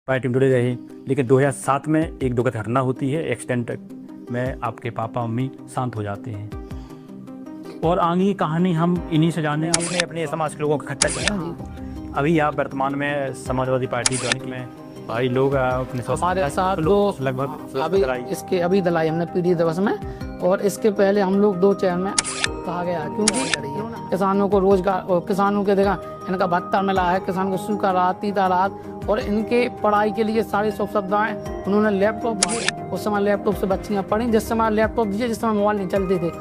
Party में जुड़े रहे, लेकिन 2007 में एक दुर्घटना होती है, एक्सीडेंट में आपके पापा मम्मी शांत हो जाते हैं। और आगे की कहानी हम इन्हीं से जाने आपने अपने समाज के लोगों को इकट्ठा किया। अभी आप वर्तमान में समाजवादी पार्टी ज्वाइन में भाई लोग अपने हमारे साथ लोग लगभग अभी दलाई हमने पीढ़ी दिवस में, और इसके पहले हम लोग 2 चरण में कहा गया, क्योंकि किसानों को रोजगार और किसानों के देखा इनका भत्ता मिला है, किसान को सूखा राहत, तीता राहत, और इनके पढ़ाई के लिए सारी सुख सुविधाएं उन्होंने लैपटॉप दिए। उस समय लैपटॉप से बच्चियां पढ़ी, जिस समय लैपटॉप दिए, जिस समय मोबाइल नहीं चलते थे,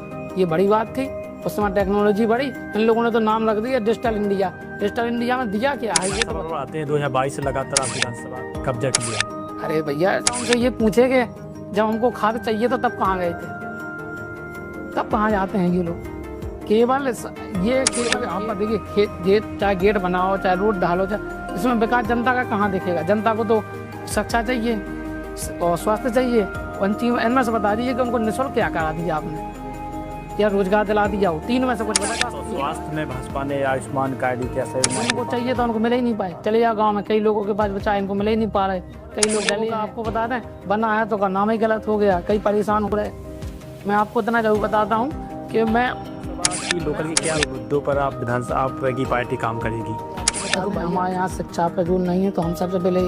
ये बड़ी बात थी। उस समय टेक्नोलॉजी बढ़ी, इन लोगों ने तो नाम रख दिया डिजिटल इंडिया। डिजिटल इंडिया में दिया क्या है ये तो आते हैं 2022 से लगातार आप विधानसभा कब्जा किया। अरे भैया उनसे ये पूछेंगे जब हमको खाद चाहिए तो तब कहाँ गए थे, तब कहाँ जाते हैं ये लोग। केवल आप देखिए खेत चाहे गेट बनाओ चाहे रोड डालो, चाहे इसमें विकास जनता का कहाँ दिखेगा। जनता को तो शिक्षा चाहिए और स्वास्थ्य चाहिए, इनमें से बता दीजिए कि उनको निःशुल्क क्या करा दिया आपने, या रोजगार दिला दिया हो, 3 में से कुछ बता। स्वास्थ्य में भाजपा ने आयुष्मान कार्ड कैसे उनको चाहिए तो उनको मिले ही नहीं पाए। चले जाओ गाँव में, कई लोगों के पास बचा इनको मिले ही नहीं पा रहे। कई लोग दिल्ली आपको बता दें बना है तो का नाम ही गलत हो गया, कई परेशान हो रहे। मैं आपको इतना जरूर बताता हूँ कि मैं लोकल के क्या मुद्दों पर आप विधानसभा आपकी पार्टी काम करेगी। हमारे यहाँ शिक्षा पर जोर नहीं है, तो हम सबसे पहले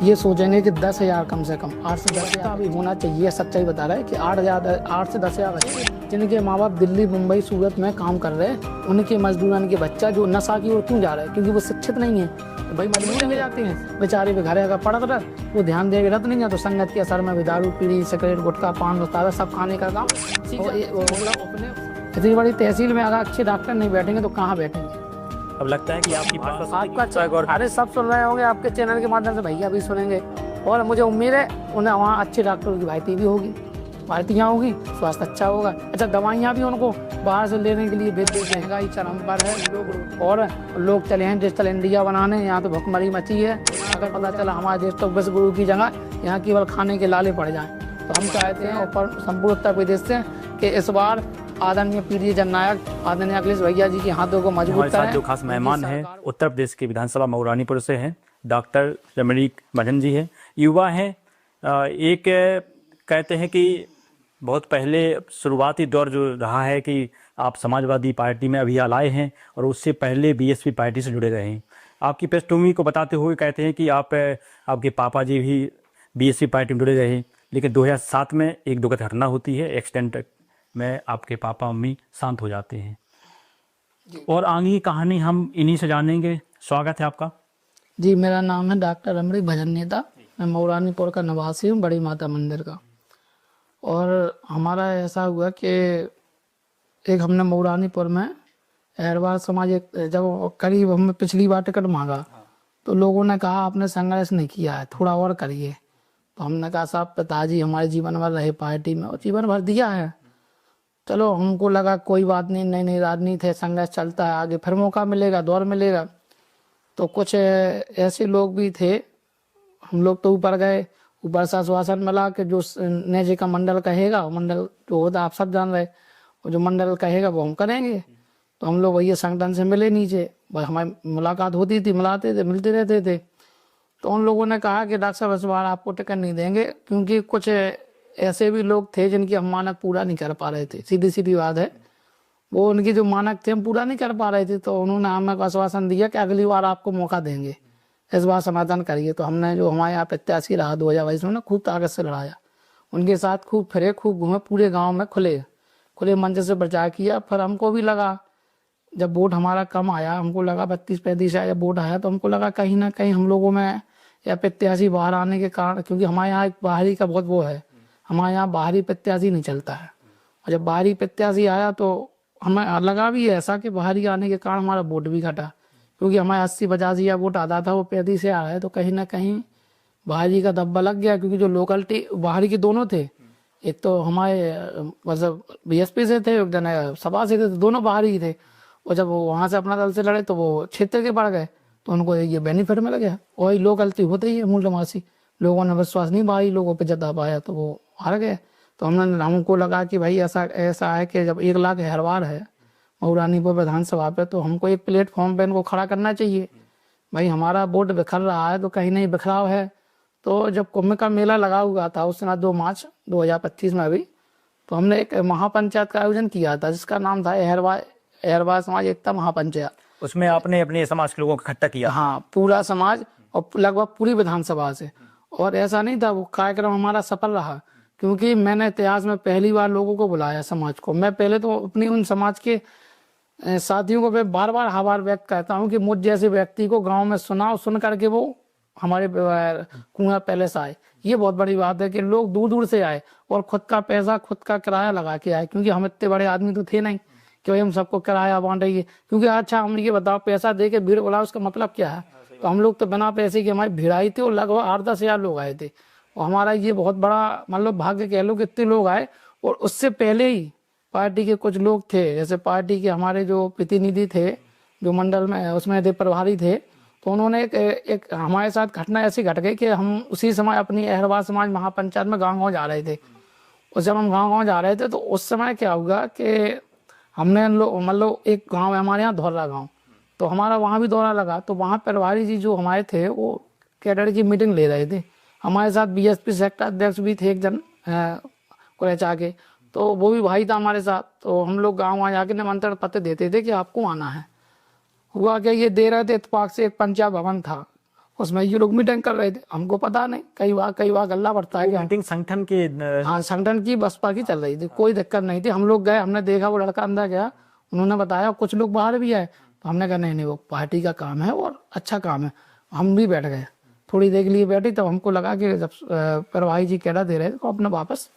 ये सोचेंगे कि 10,000 कम से कम 8 से 10,000 भी होना चाहिए। सच्चाई बता रहा है कि 8 से 10,000 बच्चे जिनके माँ बाप दिल्ली मुंबई सूरत में काम कर रहे हैं, उनके मजदूरान के बच्चा जो नशा की ओर क्यों जा रहा है, क्योंकि वो शिक्षित नहीं है। तो भाई मजबूरी में जाते हैं बेचारे पे, घर का पड़त रह वो ध्यान देगा रहता नहीं है, तो संगत के असर में भी दारू पीड़ी सिगरेट गुटखा पान मसाला सब खाने का काम। इतनी बड़ी तहसील में अगर अच्छे डॉक्टर नहीं बैठेंगे तो कहाँ बैठेंगे। अब लगता है कि आपकी आपका अरे सब सुन रहे होंगे आपके चैनल के माध्यम से, भैया भी सुनेंगे, और मुझे उम्मीद है उन्हें वहाँ अच्छे डॉक्टरों की भर्ती भी होगी, भर्तियाँ होगी, स्वास्थ्य अच्छा होगा। अच्छा दवाइयाँ भी उनको बाहर से लेने के लिए भेज देते, महंगाई चरम पर है, और लोग चले हैं डिजिटल इंडिया बनाने। यहाँ तो भुखमरी मची है, अगर पता चला हमारे देश तो विश्व गुरु की जगह यहाँ केवल खाने के लाले पड़ जाएँ। तो हम चाहते हैं ऊपर संपूर्ण उत्तर प्रदेश से कि इस बार आदरणीय पीढ़ी जननायक आदरणीय अखिलेश भैया जी के हाथों को मजबूत करें। जो खास मेहमान हैं उत्तर प्रदेश के विधानसभा मऊरानीपुर से हैं, डॉक्टर रमणीक महाजन जी हैं, युवा हैं। एक कहते हैं कि बहुत पहले शुरुआती दौर जो रहा है कि आप समाजवादी पार्टी में अभी आए हैं, और उससे पहले बीएसपी पार्टी से जुड़े रहे हैं। आपकी पृष्ठभूमि को बताते हुए कहते हैं कि आपके पापा जी भी बीएसपी पार्टी में जुड़े रहे, लेकिन 2007 में एक दुर्घटना होती है, एक्सीडेंट में आपके पापा मम्मी शांत हो जाते हैं। और आगे की कहानी हम इन्हीं से जानेंगे। स्वागत है आपका। जी मेरा नाम है डॉक्टर रमणीक भजन नेता, मैं मऊरानीपुर का निवासी हूँ, बड़ी माता मंदिर का। और हमारा ऐसा हुआ कि एक हमने मऊरानीपुर में अहरवाल समाज जब करीब हमें पिछली बार टिकट मांगा, तो लोगों ने कहा आपने संघर्ष नहीं किया है, थोड़ा और करिए। तो हमने कहा साहब पिताजी हमारे जीवन भर रहे पार्टी में और जीवन भर दिया है, चलो हमको लगा कोई बात नहीं, नई नई राजनीति है, संघर्ष चलता है, आगे फिर मौका मिलेगा, दौर मिलेगा। तो कुछ ऐसे लोग भी थे, हम लोग तो ऊपर गए, ऊपर से आश्वासन मिला कि जो नेजे का मंडल कहेगा, वो मंडल जो होता आप सब जान रहे, और जो मंडल कहेगा वो हम करेंगे। तो हम लोग वही संगठन से मिले नीचे, हमारी मुलाकात होती थी, मिलाते थे, मिलते रहते थे। तो उन लोगों ने कहा कि डॉक्टर साहब इस बार आपको टिकट नहीं देंगे, क्योंकि कुछ ऐसे भी लोग थे जिनकी हम मानक पूरा नहीं कर पा रहे थे। सीधी सीधी बात है, वो उनकी जो मानक थे हम पूरा नहीं कर पा रहे थे। तो उन्होंने हमें आश्वासन दिया कि अगली बार आपको मौका देंगे, इस बार समाधान करिए। तो हमने जो हमारे यहाँ प्रत्याशी रहा 2022 में, खूब ताकत से लड़ाया, उनके साथ खूब फिरे, खूब घूमे, पूरे गाँव में खुले मंच से प्रचार किया। फिर हमको भी लगा, जब वोट हमारा कम आया, हमको लगा 32-35 जब वोट आया, तो हमको लगा कहीं ना कहीं हम लोगों में या प्रत्याशी बाहर आने के कारण, क्योंकि हमारे यहाँ एक बाहरी का बहुत वो है, हमारे यहाँ बाहरी प्रत्याशी नहीं चलता है। और जब बाहरी प्रत्याशी आया तो हमें लगा भी ऐसा कि बाहरी आने के कारण हमारा वोट भी घटा, क्योंकि हमारे 80-50 वोट आता था वो 35 से आया है। तो कहीं ना कहीं बाहरी का दब्बा लग गया, क्योंकि जो लोकलिटी बाहरी के दोनों थे, एक तो हमारे मतलब बीएसपी से थे, एक जन सभा से थे, तो दोनों बाहरी ही थे। और जब वो वहाँ से अपना दल से लड़े तो वो क्षेत्र के बढ़ गए, तो उनको ये बेनिफिट मिल गया। वही लोकलिटी होते ही है मूल्यवासी, लोगों ने विश्वास नहीं बाहरी लोगों पर जता पाया, तो वो हार गए। तो हमको लगा कि भाई ऐसा है कि जब 1 लाख हरवार है मऊरानीपुर विधानसभा पे, तो हमको एक प्लेटफॉर्म पे इनको खड़ा करना चाहिए। भाई हमारा वोट बिखर रहा है तो कहीं नहीं बिखराव है। तो जब कुंभ का मेला लगा हुआ था उस समय 2 मार्च 2025 में अभी, तो हमने एक महापंचायत का आयोजन किया था जिसका नाम था अहरवा समाज एकता महापंचायत। उसमें आपने अपने समाज के लोगों को इकट्ठा किया? हाँ, पूरा समाज और लगभग पूरी विधानसभा से। और ऐसा नहीं था, वो कार्यक्रम हमारा सफल रहा क्योंकि मैंने इतिहास में पहली बार लोगों को बुलाया समाज को। मैं पहले तो अपनी उन समाज के साथियों को मैं बार बार आभार व्यक्त करता हूँ कि मुझ जैसे व्यक्ति को गांव में सुना और सुन करके वो हमारे कुआं पैलेस आए। ये बहुत बड़ी बात है कि लोग दूर दूर से आए और खुद का पैसा खुद का किराया लगा के आए, क्योंकि हम इतने बड़े आदमी तो थे नहीं कि भाई हम सबको किराया बांटेंगे। क्योंकि अच्छा हम ये बताओ, पैसा दे के भीड़ बुलाओ उसका मतलब क्या है? तो हम लोग तो बिना पैसे के हमारी भीड़ आई थी और लगभग 8-10 हज़ार लोग आए थे। और हमारा ये बहुत बड़ा मतलब भाग्य कह लो कि इतने लोग आए। और उससे पहले ही पार्टी के कुछ लोग थे, जैसे पार्टी के हमारे जो प्रतिनिधि थे जो मंडल में उसमें थे प्रभारी थे, तो उन्होंने एक हमारे साथ घटना ऐसी घट गई कि हम उसी समय अपनी अहरवा समाज महापंचायत में गाँव जा रहे थे। और जब हम गाँव जा रहे थे तो उस समय क्या हुआ कि हमने मतलब एक गाँव है हमारे यहाँ धौरा गाँव, तो हमारा वहाँ भी दौरा लगा। तो वहाँ प्रभारी जी जो हमारे थे वो कैडर की मीटिंग ले रहे थे। हमारे साथ बीएसपी सेक्टर अध्यक्ष भी थे एक जन कुरेचा के, तो वो भी भाई था हमारे साथ। तो हम लोग गाँव वहाँ जाके निमंत्रण पत्र देते थे कि आपको आना है। हुआ क्या, ये दे रहे थे इत्तेफाक से, एक पंचायत भवन था उसमें ये लोग मीटिंग कर रहे थे। हमको पता नहीं, कई बार गल्ला पड़ता है कि मीटिंग संगठन के हाँ संगठन की बसपा की चल रही थी, कोई दिक्कत नहीं थी। हम लोग गए, हमने देखा वो लड़का अंदर गया, उन्होंने बताया, कुछ लोग बाहर भी आए। तो हमने कहा नहीं वो पार्टी का काम है और अच्छा काम है। हम भी बैठ गए, थोड़ी देर के लिए बैठे। तब हमको लगा कि जब प्रभारी जी कहना दे रहे थे तो अपने वापस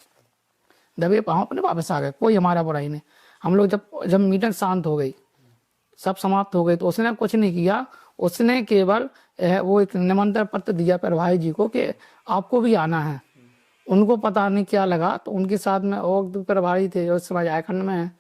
दबे पाँव अपने वापस आ गए, कोई हमारा बुराई नहीं। हम लोग जब मीटिंग शांत हो गई, सब समाप्त हो गई, तो उसने कुछ नहीं किया। उसने केवल वो एक निमंत्रण पत्र दिया प्रभारी जी को कि आपको भी आना है। उनको पता नहीं क्या लगा, तो उनके साथ में और दो प्रभारी थे जो इस समय झारखंड में है,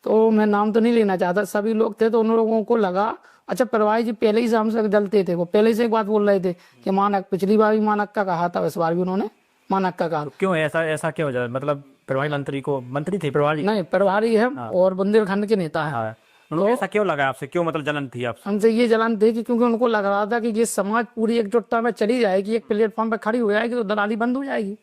तो मैं नाम तो नहीं लेना चाहता, सभी लोग थे। तो उन लोगों को लगा अच्छा प्रभारी जी पहले ही से हमसे जलते थे, वो पहले से एक बात बोल रहे थे कि मानक, पिछली बार भी मानक का कहा था, इस बार भी उन्होंने मानक का कहा। क्यों ऐसा क्यों हो जाए? मतलब प्रभारी मंत्री थे प्रभारी? नहीं, प्रभारी है और बुंदेलखंड के नेता है। हाँ, उनको ऐसा क्यों लगा आपसे? क्यों मतलब जलन थी आपसे? हमसे ये जलन थी कि क्योंकि उनको लग रहा था कि ये समाज पूरी एकजुटता में चली जाएगी, एक प्लेटफॉर्म पर खड़ी हो जाएगी तो दलाली बंद हो जाएगी।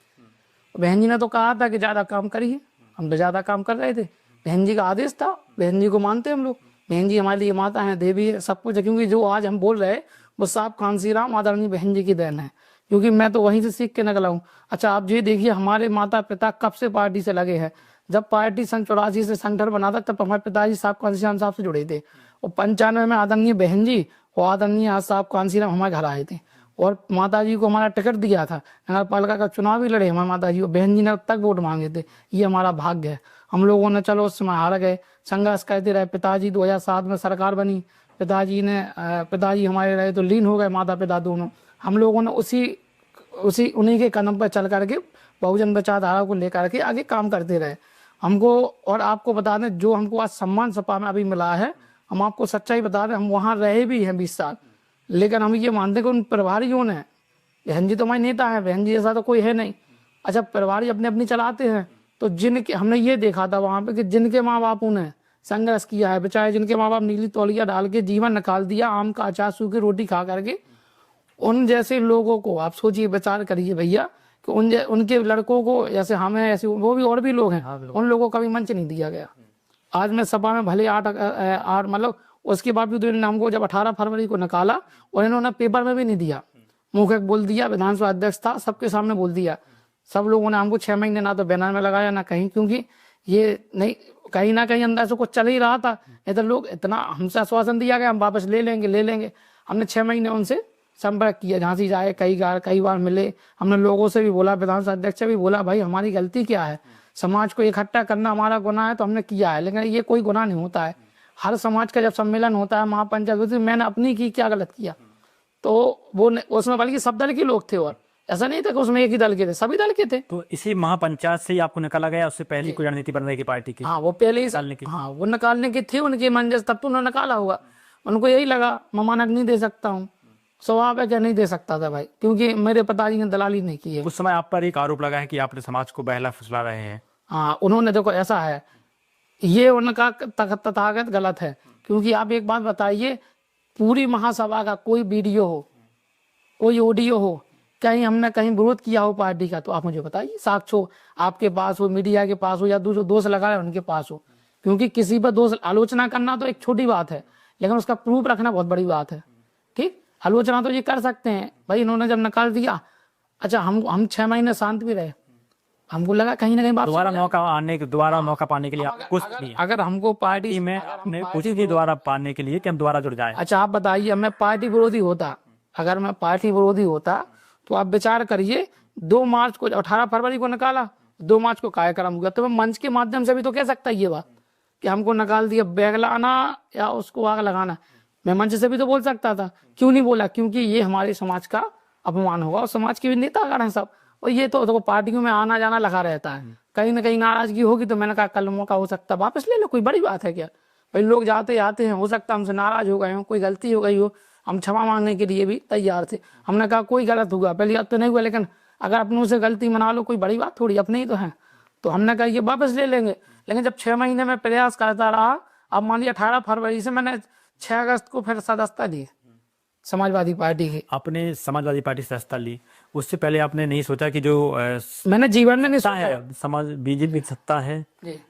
बहन जी ने तो कहा था कि ज्यादा काम करिए, हम तो ज्यादा काम कर रहे थे। बहन जी का आदेश था, बहन जी को मानते हम लोग। बहन जी हमारे लिए माता है, देवी है, सब कुछ है। क्योंकि जो आज हम बोल रहे हैं वो साहब कांसी राम आदरणीय बहन जी की देन है, क्योंकि मैं तो वहीं से सीख के निकला हूँ। अच्छा आप ये देखिए, हमारे माता पिता कब से पार्टी से लगे हैं। जब पार्टी सन 84 से संगठन बना था तब हमारे पिताजी साहब कांसी राम साहब से जुड़े थे। और 95 में आदरणीय बहन जी और आदरणीय साहब कांसी राम हमारे घर आए थे और माता जी को हमारा टिकट दिया था। नगर पालिका का चुनाव भी लड़े हमारे माता जी, और बहन जी ने तक वोट मांगे थे। ये हमारा भाग्य है। हम लोगों ने चलो उस समय हार गए, संघर्ष करते रहे। पिताजी 2007 में सरकार बनी, पिताजी हमारे रहे तो लीन हो गए, माता पिता दोनों। हम लोगों ने उन्हीं के कदम पर चल करके बहुजन विचारधारा को लेकर के आगे काम करते रहे। हमको और आपको बता दें, जो हमको आज सम्मान सपा में अभी मिला है, हम आपको सच्चाई बता दें, हम वहाँ रहे भी हैं 20 साल, लेकिन हम ये मानते हैं कि उन प्रभारियों ने, बहन जी तो हमारे नेता है, बहन जी ऐसा तो कोई है नहीं। अच्छा प्रभारी अपने अपनी चलाते हैं, तो जिनके हमने ये देखा था वहाँ पे कि जिनके माँ बापों ने संघर्ष किया है, बेचारे जिनके माँ बाप नीली तौलिया डाल के जीवन निकाल दिया, आम का अचार सूखी रोटी खा करके, उन जैसे लोगों को आप सोचिए, विचार करिए भैया कि उनके लड़कों को, जैसे हमें ऐसे वो भी और भी लोग हैं, उन लोगों को कभी मंच नहीं दिया गया। आज मैं सपा में भले 8 मतलब उसके बावजूद इन्होंने हमको जब 18 फरवरी को निकाला और इन्होंने पेपर में भी नहीं दिया, मुँह बोल दिया, विधानसभा अध्यक्ष था सबके सामने बोल दिया। सब लोगों ने हमको 6 महीने ना तो बैनर में लगाया ना कहीं, क्योंकि ये नहीं, कहीं ना कहीं अंदर से कुछ चल ही रहा था। इधर लोग इतना हमसे आश्वासन दिया गया हम वापस ले लेंगे। हमने 6 महीने उनसे संपर्क किया, झांसी जाए, कई बार मिले। हमने लोगों से भी बोला, विधानसभा अध्यक्ष से भी बोला, भाई हमारी गलती क्या है, समाज को इकट्ठा करना हमारा गुनाह है तो हमने किया है, लेकिन ये कोई गुनाह नहीं होता है। हर समाज का जब सम्मेलन होता है, महापंचायत होती है, मैंने अपनी की क्या गलत किया? तो वो उसमें बल्कि सब दल के लोग थे, और ऐसा नहीं था कि उसमें एक ही दल के थे, सभी दल के थे। तो इसी महापंचायत से ही आपको निकाला गया? उससे पहले कोई रणनीति बन रही थी पार्टी की? हाँ वो पहले ही निकालने की? हाँ वो निकालने की थी उनके मंजस, तब तो उन्होंने निकाला होगा। उनको यही लगा मैं मानक नहीं दे सकता हूँ, स्वभाव है क्या, नहीं दे सकता था भाई, क्योंकि मेरे पिताजी ने दलाली नहीं की है। उस समय आप पर एक आरोप लगा है कि आपने समाज को बहला फुसला रहे हैं। हाँ उन्होंने, देखो ऐसा है, ये उनका तथागत गलत है। क्योंकि आप एक बात बताइए, पूरी महासभा का कोई वीडियो हो, कोई ऑडियो हो, कहीं हमने कहीं विरोध किया हो पार्टी का, तो आप मुझे बताइए, साक्ष्य हो आपके पास हो, मीडिया के पास हो, या दूसरे दोष लगा रहे उनके पास हो। क्योंकि किसी पर दोष आलोचना करना तो एक छोटी बात है, लेकिन उसका प्रूफ रखना बहुत बड़ी बात है। ठीक, आलोचना तो ये कर सकते हैं भाई, इन्होंने जब नकार दिया, अच्छा हम 6 महीने शांत भी रहे, हमको लगा कहीं ना कहीं बात दोबारा मौका पाने के लिए आप कुछ नहीं, अगर हमको पार्टी में आपने कोशिश की दोबारा पाने के लिए कि हम दोबारा जुड़ जाए। अच्छा आप बताइए, मैं पार्टी विरोधी होता, अगर मैं पार्टी विरोधी होता तो आप विचार करिए, 2 मार्च को 18 फरवरी को निकाला, 2 मार्च को कार्यक्रम हुआ, तो मैं मंच के माध्यम से भी तो कह सकता ये बात कि हमको निकाल दिया, बैग लाना या उसको आग लगाना, मैं मंच से भी तो बोल सकता था। क्यों नहीं बोला? क्योंकि ये हमारे समाज का अपमान होगा, और समाज के भी नेतागण हैं सब, और ये तो पार्टियों में आना जाना लगा रहता है, कहीं ना कहीं नाराजगी होगी, तो मैंने कहा कल मौका हो सकता वापस ले लो, कोई बड़ी बात है क्या भाई, लोग जाते आते हैं, हो सकता हमसे नाराज हो गए हो, कोई गलती हो गई हो, हम क्षमा मांगने के लिए भी तैयार थे। हमने कहा कोई गलत हुआ, पहली बात तो नहीं हुआ, लेकिन अगर अपनों से गलती मना लो, कोई बड़ी बात थोड़ी, अपने ही तो है, तो हमने कहा ये वापस ले लेंगे। लेकिन जब 6 महीने में प्रयास करता रहा, अब मान लिया 18 फरवरी से मैंने 6 अगस्त को फिर सदस्यता ली समाजवादी पार्टी की। आपने समाजवादी पार्टी से सदस्यता ली, उससे पहले आपने नहीं सोचा कि जो मैंने जीवन में नहीं सोचा है समाज बीजेपी की सत्ता है जी,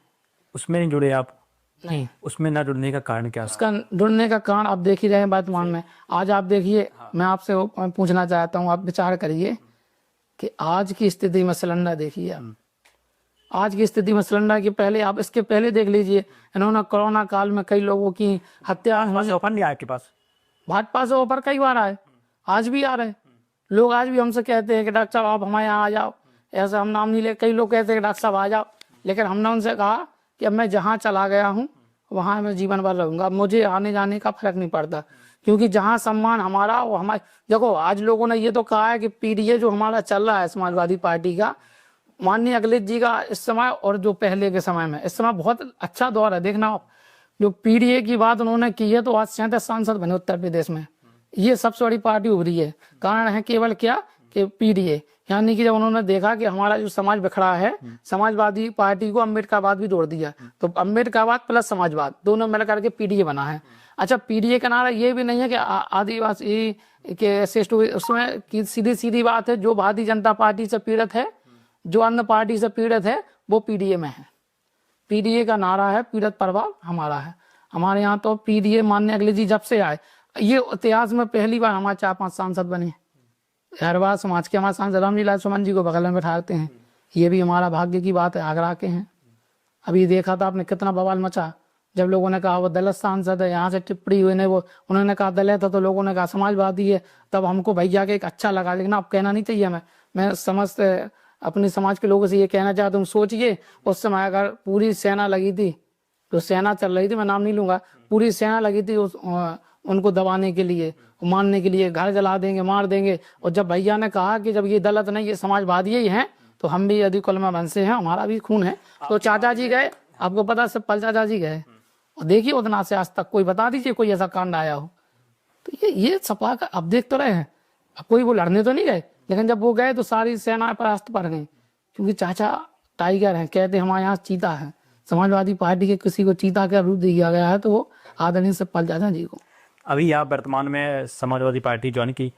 उसमें नहीं जुड़े आप? नहीं, उसमें ना जुड़ने का कारण क्या? उसका जुड़ने का कारण आप देख ही रहे हैं वर्तमान में। आज आप देखिए, मैं आपसे पूछना चाहता हूँ, आप विचार करिए कि आज की स्थिति में सिलेंडर देखिए आप, आज की स्थिति में सिलेंडर के पहले, आप इसके पहले देख लीजिए, इन्होंने कोरोना काल में कई लोगों की हत्या, ऑफर नहीं आया आपके पास? भाजपा से ऑफर कई बार आए, आज भी आ रहे लोग, आज भी हमसे कहते हैं कि डॉक्टर साहब आप हमारे यहाँ आ जाओ, ऐसे हम नाम नहीं ले, कई लोग कहते हैं कि डॉक्टर साहब आ जाओ, लेकिन हमने उनसे कहा कि अब मैं जहाँ चला गया हूँ वहाँ मैं जीवन भर रहूंगा, मुझे आने जाने का फर्क नहीं पड़ता, क्योंकि जहाँ सम्मान हमारा वो हमारे। देखो आज लोगों ने ये तो कहा है कि पीडीए जो हमारा चल रहा है समाजवादी पार्टी का, माननीय अखिलेश जी का इस समय और जो पहले के समय में, इस समय बहुत अच्छा दौर है। देखना आप, जो पीडीए की बात उन्होंने की है, तो आज 37 सांसद बने उत्तर प्रदेश में, ये सबसे बड़ी पार्टी उभरी है। कारण है केवल क्या कि पीडीए, यानी कि जब उन्होंने देखा कि हमारा जो समाज बिखरा है, समाजवादी पार्टी को अम्बेडकरवाद भी जोड़ दिया, तो अम्बेडकरवाद प्लस समाजवाद दोनों मिलकर के पीडीए बना है। अच्छा, पीडीए का नारा ये भी नहीं है कि आदिवासी के श्रेष्ठ, उसमें की सीधी बात है, जो भारतीय जनता पार्टी से पीड़ित है, जो अन्य पार्टी से पीड़ित है, वो पीडीए में है। पीडीए का नारा है पीड़ित प्रभाव हमारा है। हमारे यहाँ तो पीडीए माननीय अखिलेश जी जब से आए, ये इतिहास में पहली बार हमारे 4-5 सांसद बने। हर बार समाज के हमारे सांसद रामलीला सुमन जी को बगल में बैठाते हैं, ये भी हमारा भाग्य की बात है, आगरा के हैं। अभी देखा था आपने कितना बवाल मचा, जब लोगों ने कहा वो दलित सांसद है, यहाँ से टिप्पणी हुई ने, वो उन्होंने कहा दलित है, तो लोगों ने कहा समाजवादी है, तब हमको भैया के एक अच्छा लगा, लेकिन अब कहना नहीं चाहिए हमें। मैं समझते अपने समाज के लोगों से ये कहना चाहता हूँ, सोचिए उस समय अगर पूरी सेना लगी थी, जो सेना चल रही थी, मैं नाम नहीं लूंगा, पूरी सेना लगी थी उनको दबाने के लिए, मारने के लिए, घर जला देंगे, मार देंगे, और जब भैया ने कहा कि जब ये दलित नहीं ये समाजवादी ही हैं, तो हम भी यदि कुलमा वंश से हैं, हमारा भी खून है, तो चाचा जी गए, आपको पता सब पल चाचा जी गए, और देखिए उतना से आज तक कोई बता दीजिए कोई ऐसा कांड आया हो। तो ये सपा का अब देख तो रहे हैं, अब कोई वो लड़ने तो नहीं गए, लेकिन जब वो गए तो सारी सेना परास्त पड़ गई, क्योंकि चाचा टाइगर हैं, कहते हमारे यहाँ चीता है। समाजवादी पार्टी के किसी को चीता का रूप दिया गया है तो वो आदरणीय सतपाल चाचा जी को। अभी आप वर्तमान में समाजवादी पार्टी ज्वाइन की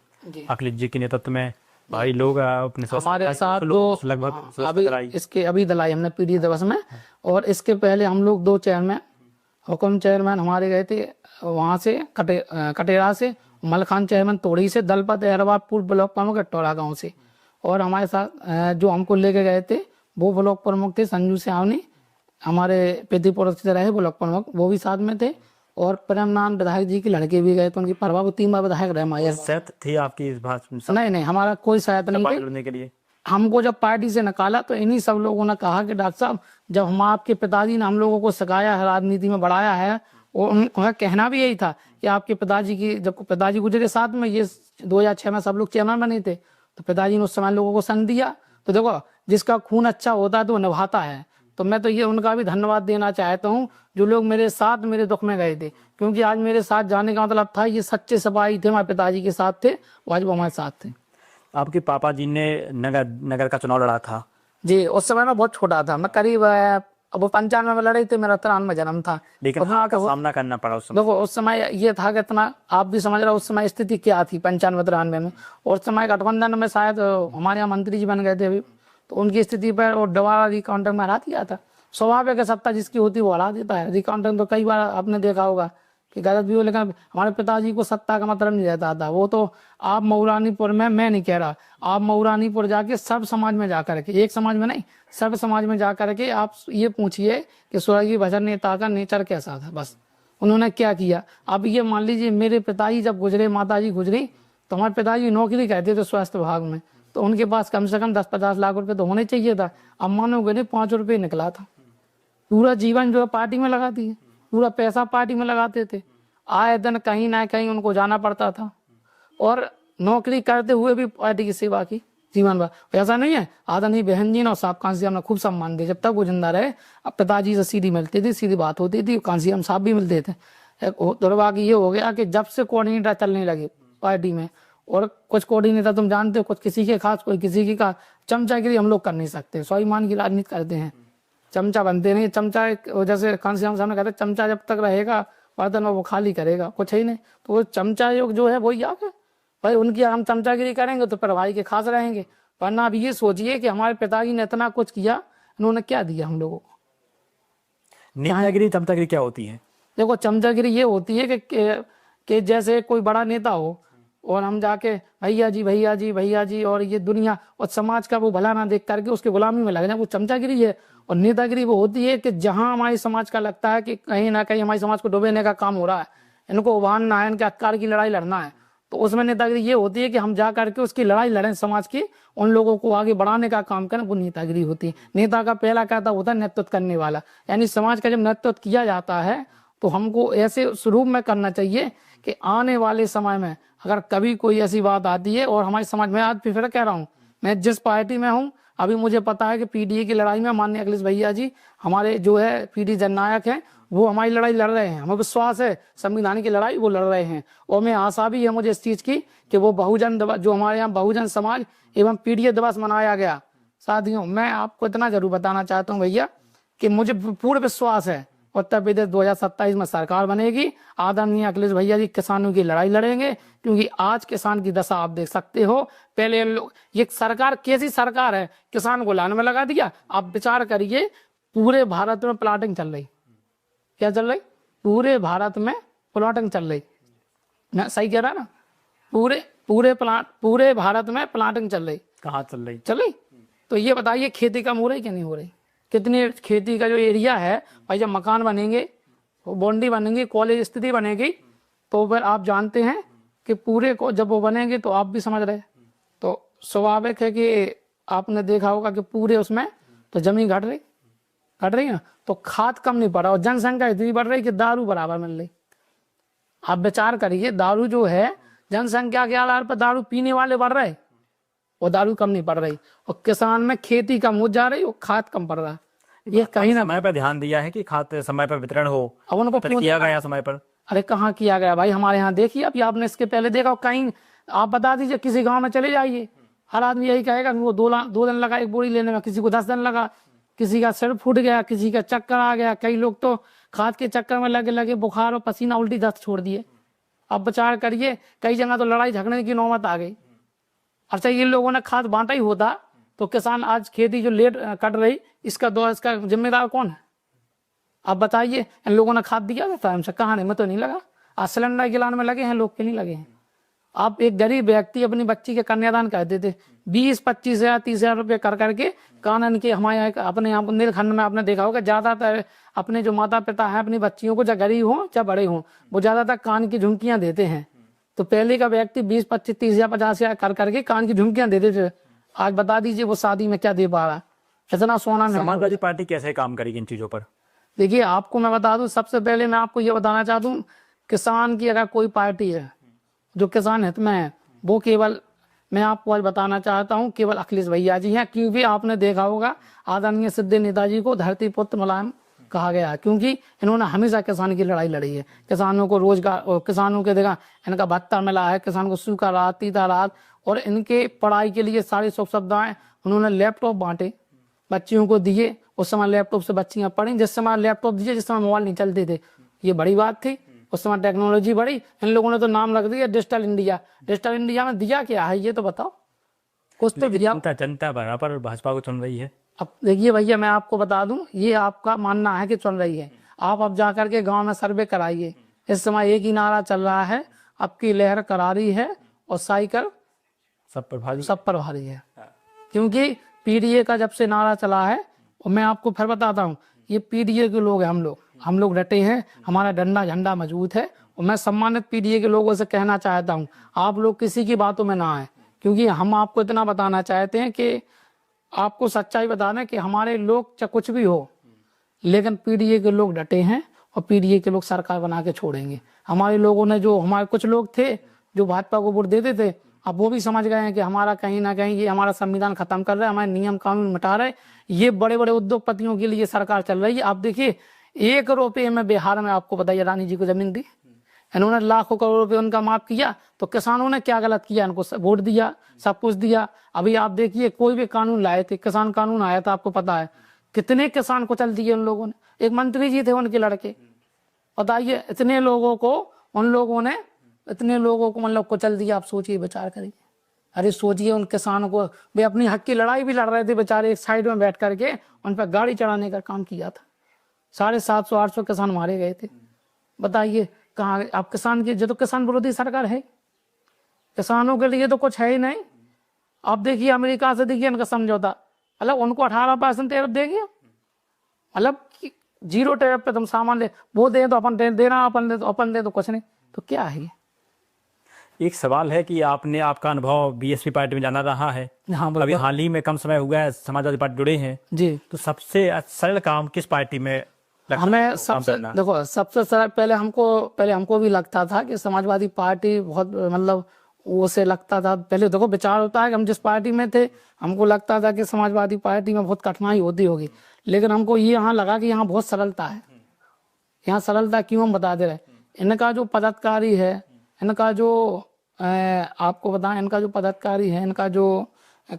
अखिलेश जी के नेतृत्व में, भाई लोग अपने हमारे साथ तो लगभग अभी दलाई हमने पीडीए दिवस में, और इसके पहले हम लोग 2 चेयरमैन, हुकुम चेयरमैन हमारे गए थे वहाँ से कटेरा से, मलखान चेयरमैन तोड़ी से, दलपत अहरवाल पूर्व ब्लॉक प्रमुख टोला गाँव से, और हमारे साथ जो हमको लेके गए थे वो ब्लॉक प्रमुख थे संजू सियावनी, हमारे पेदीपुर से रहे ब्लॉक प्रमुख, वो भी साथ में थे, और प्रेमनाथ विधायक जी के लड़के भी गए, तो उनकी परवाह, 3 बार विधायक रहे हमारे। सहमत थी आपकी इस बात? नहीं, हमारा कोई सहायता नहीं करने के लिए। हमको जब पार्टी से निकाला तो इन्हीं सब लोगों ने कहा कि डॉक्टर साहब, जब हम आपके पिताजी ने हम लोगों को सिखाया है, राजनीति में बढ़ाया है, और उनका कहना भी यही था कि आपके पिताजी की, जब पिताजी गुजरे साथ में, ये 2006 में सब लोग चेयरमैन बने थे, तो पिताजी ने उस समय लोगों को संग दिया। तो देखो, जिसका खून अच्छा होता है तो वो निभाता है, तो मैं तो ये उनका भी धन्यवाद देना चाहता हूँ, जो लोग मेरे साथ मेरे दुख में गए थे, क्योंकि आज मेरे साथ जाने का मतलब था ये सच्चे सिपाही थे, हमारे पिताजी के साथ थे, आज वो हमारे साथ थे। आपके पापा जी ने नगर का चुनाव लड़ा था जी, उस समय मैं बहुत छोटा था, मैं करीब अब वो 95 में लड़े थे, मेरा 93 में जन्म था। लेकिन वहाँ का सामना करना पड़ा उस समय। देखो उस समय ये था कि इतना आप भी समझ रहे हो उस समय स्थिति क्या थी 95-93 में। और उस समय गठबंधन में शायद हमारे यहाँ मंत्री जी बन गए थे अभी, तो उनकी स्थिति पर और दोबारा रिकाउंटिंग में हरा दिया था। स्वाभाविक है, सत्ता जिसकी होती है वो हरा देता है। रिकाउंटिंग तो कई बार आपने देखा होगा कि गलत भी हो, लेकिन हमारे पिताजी को सत्ता का मतलब नहीं रहता था। वो तो आप मऊरानीपुर में, मैं नहीं कह रहा, आप मऊरानीपुर जाके सब समाज में जाकर के, एक समाज में नहीं सब समाज में जाकर के आप ये पूछिए कि स्वर्गीय भजन नेता का नेचर कैसा था, बस उन्होंने क्या किया। अब ये मान लीजिए मेरे पिताजी जब गुजरे, माताजी गुजरी, तो हमारे पिताजी नौकरी करते थे स्वास्थ्य विभाग में, तो उनके पास कम से कम 10-50 लाख रुपए तो होने चाहिए था। अब मानोगे नहीं 5 रुपये निकला था। पूरा जीवन जो है पार्टी में लगा दिए, पूरा पैसा पार्टी में लगाते थे। आए दिन कहीं ना कहीं उनको जाना पड़ता था, और नौकरी करते हुए भी पार्टी की सेवा की जीवन भर। ऐसा नहीं है, आदरणीय बहन जी ने और साहब कांसी ने खूब सम्मान दिया जब तक वो जिंदा रहे। अब पिताजी से सीधी मिलती थी, सीधी बात होती थी, कांसी साहब भी मिलते थे। दुर्भाग्य ये हो गया कि जब से कोऑर्डिनेटर चलने लगे पार्टी में, और कुछ कोऑर्डिनेटर तुम जानते हो, कुछ किसी के खास, कोई किसी की का, चमचागिरी हम लोग कर नहीं सकते, स्वाभिमान की राजनीति करते हैं, चमचा बनते नहीं। चमचा जैसे कांसी साहब ने कहते चमचा जब तक रहेगा बर्तन में वो खाली करेगा, कुछ ही नहीं। तो वो चमचा योग जो है वही आ गया भाई, उनकी हम चमचागिरी करेंगे तो फिर भाई के खास रहेंगे। वरना अब ये सोचिए कि हमारे पिताजी ने इतना कुछ किया, इन्होंने क्या दिया हम लोगों को। न्यायगिरी चमचागिरी क्या होती है? देखो चमचागिरी ये होती है कि जैसे कोई बड़ा नेता हो और हम जाके भैया जी भैया जी भैया जी, और ये दुनिया और समाज का वो भला ना देख करके उसके गुलामी में लग जाए, वो चमचागिरी है। और नेतागिरी वो होती है कि जहां हमारे समाज का लगता है कि कहीं ना कहीं हमारे समाज को डुबेने का काम हो रहा है, इनको उभारना है, इनके अधिकार की लड़ाई लड़ना है, तो उसमें नेतागिरी ये होती है कि हम जा करके उसकी लड़ाई लड़ें, समाज की उन लोगों को आगे बढ़ाने का काम करें, वो नेतागिरी होती है। नेता का पहला कहता होता है नेतृत्व करने वाला, यानी समाज का जब नेतृत्व किया जाता है तो हमको ऐसे स्वरूप में करना चाहिए कि आने वाले समय में अगर कभी कोई ऐसी बात आती है, और हमारे समाज में आज फिर कह रहा हूँ, मैं जिस पार्टी में हूँ अभी मुझे पता है कि पीडीए की लड़ाई में माननीय अखिलेश भैया जी हमारे जो है पीडी जननायक हैं, वो हमारी लड़ाई लड़ रहे हैं। हमें विश्वास है संविधान की लड़ाई वो लड़ रहे हैं, और मैं आशा भी है मुझे इस चीज की कि वो बहुजन दिवस जो हमारे यहाँ बहुजन समाज एवं पीडीए दिवस मनाया गया। साथियों मैं आपको इतना जरूर बताना चाहता हूँ भैया कि मुझे पूर्ण विश्वास है उत्तर प्रदेश 2027 में सरकार बनेगी। आदरणीय अखिलेश भैया जी किसानों की लड़ाई लड़ेंगे, क्योंकि आज किसान की दशा आप देख सकते हो। पहले ये सरकार कैसी सरकार है, किसान को लाइन में लगा दिया। आप विचार करिए, पूरे भारत में प्लाटिंग चल रही, क्या चल रही, पूरे भारत में प्लाटिंग चल रही, मैं सही कह रहा ना, पूरे भारत में प्लाटिंग चल रही। कहाँ चल रही? तो ये बताइए खेती कम हो रही कि नहीं हो रही? कितनी खेती का जो एरिया है भाई, जब मकान बनेंगे, बाउंड्री बनेंगी, कॉलेज स्थिति बनेगी, तो फिर आप जानते हैं कि पूरे को जब वो बनेंगे तो आप भी समझ रहे, तो स्वाभाविक है कि आपने देखा होगा कि पूरे उसमें तो जमीन घट रही है, तो खाद कम नहीं पड़ रहा, और जनसंख्या इतनी बढ़ रही कि दारू बराबर मिल रही। आप विचार करिए, दारू जो है जनसंख्या के आधार पर दारू पीने वाले बढ़ रहे और दारू कम नहीं पड़ रही, और किसान में खेती कम हो जा रही और खाद कम पड़ रहा। ये कहीं ना समय पर ध्यान दिया है कि खाद समय पर वितरण हो, अब उनको किया गया समय पर? अरे कहाँ किया गया भाई, हमारे यहाँ देखिए, अभी आपने इसके पहले देखा कहीं, आप बता दीजिए किसी गांव में चले जाइए, हर आदमी यही कहेगा वो 2 दिन लगा एक बोरी लेने में, किसी को 10 दिन लगा, किसी का सिर फूट गया, किसी का चक्कर आ गया, कई लोग तो खाद के चक्कर में लगे बुखार और पसीना उल्टी दस्त छोड़ दिए। अब विचार करिए, कई जगह तो लड़ाई झगड़ने की नौबत आ गई। अच्छा ये लोगों ने खाद बांटा ही होता तो किसान आज खेती जो लेट कट रही, इसका जिम्मेदार कौन है? आप बताइए, इन लोगों ने खाद दिया था हमसे? कहाँ नहीं, मैं तो नहीं लगा। आज सिलेंडर गिलाने में लगे हैं लोग, के नहीं लगे हैं। आप एक गरीब व्यक्ति अपनी बच्ची के कन्यादान करते थे 20-25 हज़ार 30 हज़ार रुपये कर करके, कानून के हमारे अपने यहाँ बुंदेलखंड में आपने देखा होगा ज्यादातर अपने जो माता पिता हैं अपनी बच्चियों को, चाहे गरीब हों चाहे बड़े हों, वो ज्यादातर कान की झुमकियां देते हैं। तो पहले का व्यक्ति 20-25 30 हज़ार 50 हज़ार कर करके कान की झुमकियां देते थे। आज बता दीजिए वो शादी में क्या दे पा रहा है? इतना सोना नहीं। समाजवादी पार्टी कैसे काम करेगी इन चीजों पर? देखिए आपको मैं बता दूं, सबसे पहले मैं आपको ये बताना चाहता हूँ, किसान की अगर कोई पार्टी है जो किसान हित में है, वो केवल, मैं आपको आज बताना चाहता हूँ, केवल अखिलेश भैया जी हैं। क्योंकि आपने देखा होगा आदरणीय सिद्धे नेताजी को धरती पुत्र मुलायम कहा गया है, क्योंकि इन्होंने हमेशा किसान की लड़ाई लड़ी है। किसानों को रोजगार, किसानों के देखा इनका भत्ता मिला है, किसान को सूखा राहत, तीता राहत, और इनके पढ़ाई के लिए सारी सुख सुविधाएं, उन्होंने लैपटॉप बांटे, बच्चियों को दिए, उस समय लैपटॉप से बच्चियां पढ़ी, जिस समय लैपटॉप दिए, जिस समय मोबाइल नहीं चलते थे, ये बड़ी बात थी। उस समय टेक्नोलॉजी बढ़ी, इन लोगों ने तो नाम रख दिया डिजिटल इंडिया। डिजिटल इंडिया में दिया क्या है ये तो बताओ, कुछ तो दिया। जनता बराबर भाजपा को चुन रही है। अब देखिए भैया, मैं आपको बता दूं, ये आपका मानना है कि चल रही है। आप अब जा करके गांव में सर्वे कराइए, इस समय एक ही नारा चल रहा है, अब की लहर करारी है और साइकिल सब पर भारी। सब पर भारी है। क्योंकि पीडीए का जब से नारा चला है, और मैं आपको फिर बताता हूँ, ये पीडीए के लोग हैं, हम लोग डटे हैं, हमारा डंडा झंडा मजबूत है। और मैं सम्मानित पीडीए के लोगों से कहना चाहता हूँ, आप लोग किसी की बातों में ना आए, क्योंकि हम आपको इतना बताना चाहते हैं कि आपको सच्चाई बता दें कि हमारे लोग चाहे कुछ भी हो, लेकिन पीडीए के लोग डटे हैं और पीडीए के लोग सरकार बना के छोड़ेंगे। हमारे लोगों ने, जो हमारे कुछ लोग थे जो भाजपा को वोट देते थे, अब वो भी समझ गए हैं कि हमारा कहीं ना कहीं ये हमारा संविधान खत्म कर रहे हैं, हमारे नियम कानून मिटा रहे हैं। ये बड़े बड़े उद्योगपतियों के लिए सरकार चल रही है। आप देखिए, 1 रुपये में बिहार में आपको बताइए रानी जी को जमीन दी, इन्होंने लाखों करोड़ रुपए उनका माफ किया, तो किसानों ने क्या गलत किया? इनको वोट दिया, सब कुछ दिया। अभी आप देखिए, कोई भी कानून लाए थे, किसान कानून आया था, आपको पता है कितने किसान को चल दिए उन लोगों ने। एक मंत्री जी थे उनके लड़के, बताइए, इतने लोगों को उन लोगों ने, इतने लोगों को मतलब कुचल दिया। आप सोचिए, विचार करिए। अरे सोचिए, उन किसानों को, वे अपनी हक की लड़ाई भी लड़ रहे थे बेचारे, एक साइड में बैठ करके उन पर गाड़ी चढ़ाने का काम किया था। 750-800 किसान मारे गए थे। बताइए कहाँ आप किसान की, जो तो किसान विरोधी सरकार है, किसानों के लिए तो कुछ है ही नहीं। आप देखिए, अमेरिका से देखिए इनका समझौता, मतलब उनको 18% टैरिफ देंगे, मतलब 0 टैरिफ पे तुम सामान ले, वो दे तो अपन देना, अपन दे तो कुछ नहीं, तो क्या है ये? एक सवाल है कि आपका अनुभव बीएसपी पार्टी में जाना रहा है। हाँ, अभी हाल ही में कम समय हुआ है समाजवादी पार्टी जुड़े हैं जी। तो सबसे सरल काम किस पार्टी में लगता है? हमें सबसे, देखो, सबसे सरल, पहले हमको भी लगता था कि समाजवादी पार्टी बहुत, मतलब वो से लगता था, पहले देखो विचार होता है कि हम जिस पार्टी में थे, हमको लगता था कि समाजवादी पार्टी में बहुत कठिनाई होती होगी, लेकिन हमको ये यहाँ लगा कि यहाँ बहुत सरलता है। यहाँ सरलता क्यों, हम बता दे रहे, इनका जो पदाधिकारी है, इनका जो आपको बताएं, इनका जो पदाधिकारी है, इनका जो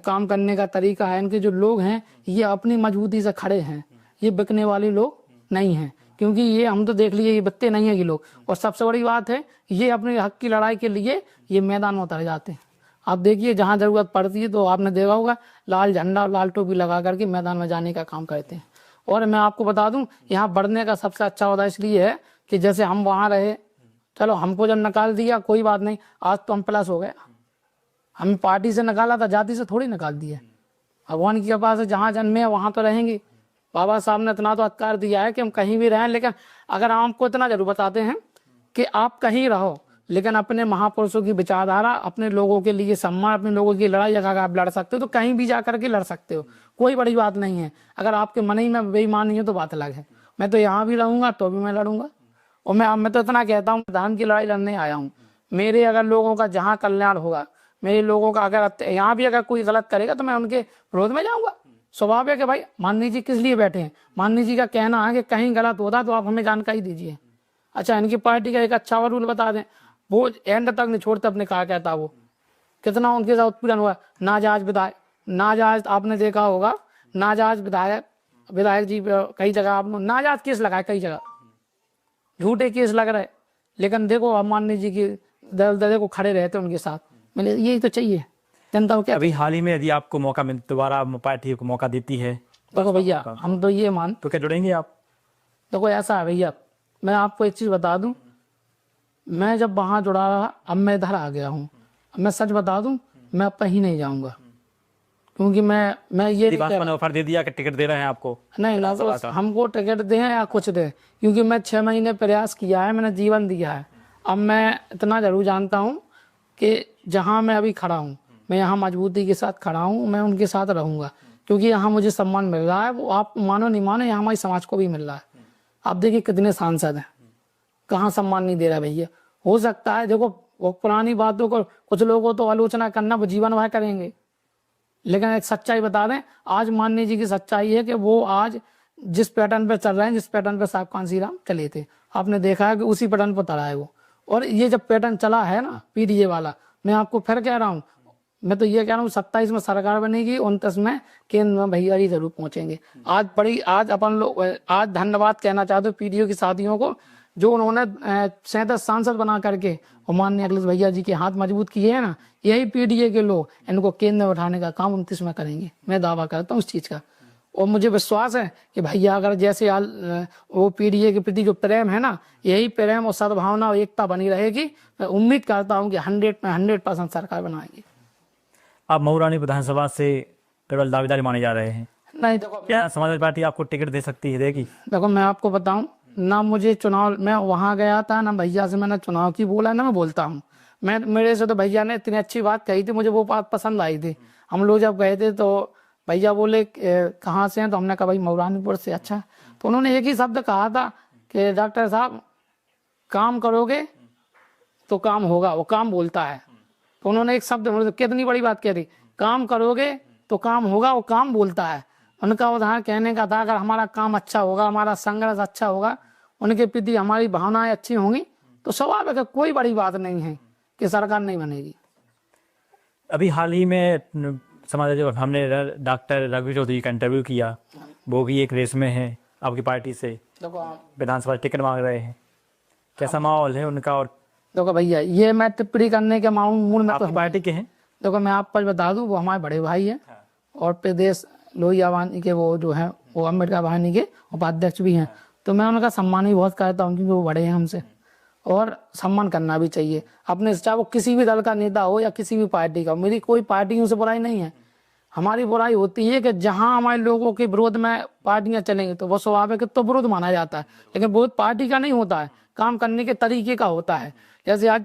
काम करने का तरीका है, इनके जो लोग हैं, ये अपनी मजबूती से खड़े हैं, ये बिकने वाले लोग नहीं हैं। क्योंकि ये हम तो देख लिए, ये बत्ते नहीं है ये लोग। और सबसे बड़ी बात है, ये अपने हक की लड़ाई के लिए ये मैदान में उतर जाते हैं। आप देखिए, जहाँ जरूरत पड़ती है तो आपने देखा होगा, लाल झंडा, लाल टोपी लगा करके मैदान में जाने का काम करते हैं। और मैं आपको बता दूं, यहाँ बढ़ने का सबसे अच्छा होता इसलिए है कि जैसे हम वहाँ रहे, चलो हमको जब निकाल दिया कोई बात नहीं, आज तो हम प्लस हो गए। हम पार्टी से निकाला था, जाति से थोड़ी निकाल दिया। भगवान की कृपा से जहाँ जन्मे वहाँ तो रहेंगे। बाबा साहब ने इतना तो अधिकार दिया है कि हम कहीं भी रहें, लेकिन अगर आपको इतना जरूर बताते हैं कि आप कहीं रहो, लेकिन अपने महापुरुषों की विचारधारा, अपने लोगों के लिए सम्मान, अपने लोगों की लड़ाई अगर आप लड़ सकते हो तो कहीं भी जा करके लड़ सकते हो, कोई बड़ी बात नहीं है। अगर आपके मन ही में बेईमान नहीं हो तो बात अलग है। मैं तो यहाँ भी रहूँगा तो भी मैं लड़ूंगा। और मैं तो इतना कहता हूँ, धर्म की लड़ाई लड़ने आया हूँ। मेरे अगर लोगों का जहाँ कल्याण होगा, मेरे लोगों का अगर यहाँ भी अगर कोई गलत करेगा तो मैं उनके विरोध में जाऊँगा। स्वभाव है कि भाई, माननी जी किस लिए बैठे हैं? माननी जी का कहना है कि कहीं गलत होता तो आप हमें जानकारी दीजिए। अच्छा, इनकी पार्टी का एक अच्छा और रूल बता दें, वो एंड तक नहीं छोड़ते अपने कहा कहता। वो कितना उनके साथ उत्पीड़न हुआ, नाजायज विधायक, नाजायज आपने देखा होगा, नाजायज विधायक जी कई जगह आपने नाजायज केस लगाए, कई जगह झूठे केस लग रहे, लेकिन देखो अब माननी जी की दल को खड़े रहते उनके साथ। मैंने यही तो चाहिए जनता को। क्या अभी हाल ही में यदि आपको मौका मिल, दोबारा पार्टी को मौका देती है, देखो भैया, हम तो ये मान, तो क्या जुड़ेंगे आप? देखो ऐसा है भैया, मैं आपको एक चीज़ बता दूं, मैं जब वहाँ जुड़ा रहा, अब मैं इधर आ गया हूँ। मैं सच बता दूं, मैं अब कहीं नहीं जाऊँगा, क्योंकि मैं ये ऑफर दे दिया कि टिकट दे रहे हैं आपको? नहीं ना, तो हमको टिकट दें या कुछ दें, क्योंकि मैं 6 महीने प्रयास किया है, मैंने जीवन दिया है। अब मैं इतना जरूर जानता हूँ कि जहाँ मैं अभी खड़ा हूँ, मैं यहाँ मजबूती के साथ खड़ा हूँ, मैं उनके साथ रहूँगा, क्योंकि यहाँ मुझे सम्मान मिल रहा है। वो आप मानो नहीं मानो, यहाँ हमारे समाज को भी मिल रहा है। आप देखिए कितने सांसद हैं, कहाँ सम्मान नहीं दे रहा भैया। हो सकता है, देखो, वो पुरानी बातों को कुछ लोगों तो आलोचना करना वो जीवन भर करेंगे, लेकिन एक सच्चाई बता दें, आज माननी जी की सच्चाई है कि वो आज जिस पैटर्न पर चल रहे हैं, जिस पैटर्न पर साहब कांसी राम चले थे, आपने देखा है कि उसी पैटर्न पर चला है वो। और ये जब पैटर्न चला है ना पीडीए वाला, मैं आपको फिर कह रहा हूँ, मैं तो ये कह रहा हूँ 27 में सरकार बनेगी, 29 में केंद्र में भैया जी जरूर पहुंचेंगे। आज अपन लोग आज धन्यवाद कहना चाहते हो पीडीओ की साथियों को, जो उन्होंने 37 सांसद बना करके और माननीय अखिलेश भैया जी के हाथ मजबूत किए हैं ना, यही पीडीए के लोग इनको केंद्र में उठाने का काम 29 में करेंगे। मैं दावा करता हूँ इस चीज का, और मुझे विश्वास है कि भैया अगर जैसे वो पीडीए के प्रति जो प्रेम है ना, यही प्रेम और सद्भावना और एकता बनी रहेगी। मैं उम्मीद करता हूँ कि 100% सरकार बनाएगी। आप मऊरानी विधानसभा से केवल दावेदार माने जा रहे हैं, नहीं देखो, क्या समाजवादी पार्टी आपको टिकट दे सकती है, देगी? देखो मैं आपको बताऊं ना, मुझे चुनाव, मैं वहां गया था ना, भैया से मैंने चुनाव की बोला ना, मैं बोलता हूँ। मेरे से तो भैया ने इतनी अच्छी बात कही थी, मुझे वो बात पसंद आई थी। हम लोग जब गए थे तो भैया बोले कहाँ से हैं, तो हमने कहा भाई मऊरानीपुर से। अच्छा, तो उन्होंने एक ही शब्द कहा था कि डॉक्टर साहब काम करोगे तो काम होगा, वो काम बोलता है। तो उन्होंने एक शब्द, कितनी बड़ी बात कह दी, काम करोगे तो काम होगा, वो काम बोलता है। उनका उदाहरण कहने का था, अगर हमारा काम अच्छा होगा, हमारा संघर्ष अच्छा होगा, उनके प्रति हमारी भावनाएं अच्छी होंगी, तो स्वाभाविक है, कोई बड़ी बात नहीं है कि सरकार नहीं बनेगी। अभी हाल ही में हमने डॉक्टर रघु चौधरी का इंटरव्यू किया, वो भी एक रेस में है आपकी पार्टी से, विधानसभा टिकट मांग रहे हैं, कैसा माहौल है उनका? और देखो भैया, ये मैं टिप्पणी करने के मूड में तो पार्टी के हैं, देखो मैं आप पर बता दूं, वो हमारे बड़े भाई हैं और प्रदेश लोहिया वाहिनी के वो जो है वो अम्बेडकर वाहिनी के उपाध्यक्ष भी हैं। तो मैं उनका सम्मान भी बहुत करता हूँ, क्योंकि वो बड़े हैं हमसे, और सम्मान करना भी चाहिए अपने, चाहे वो किसी भी दल का नेता हो या किसी भी पार्टी का। मेरी कोई पार्टियों से बुराई नहीं है, हमारी बुराई होती है कि जहाँ हमारे लोगों के विरोध में पार्टियां चलेंगी तो वो स्वाभाविक है, तो विरोध माना जाता है। लेकिन विरोध पार्टी का नहीं होता है, काम करने के तरीके का होता है। जैसे आज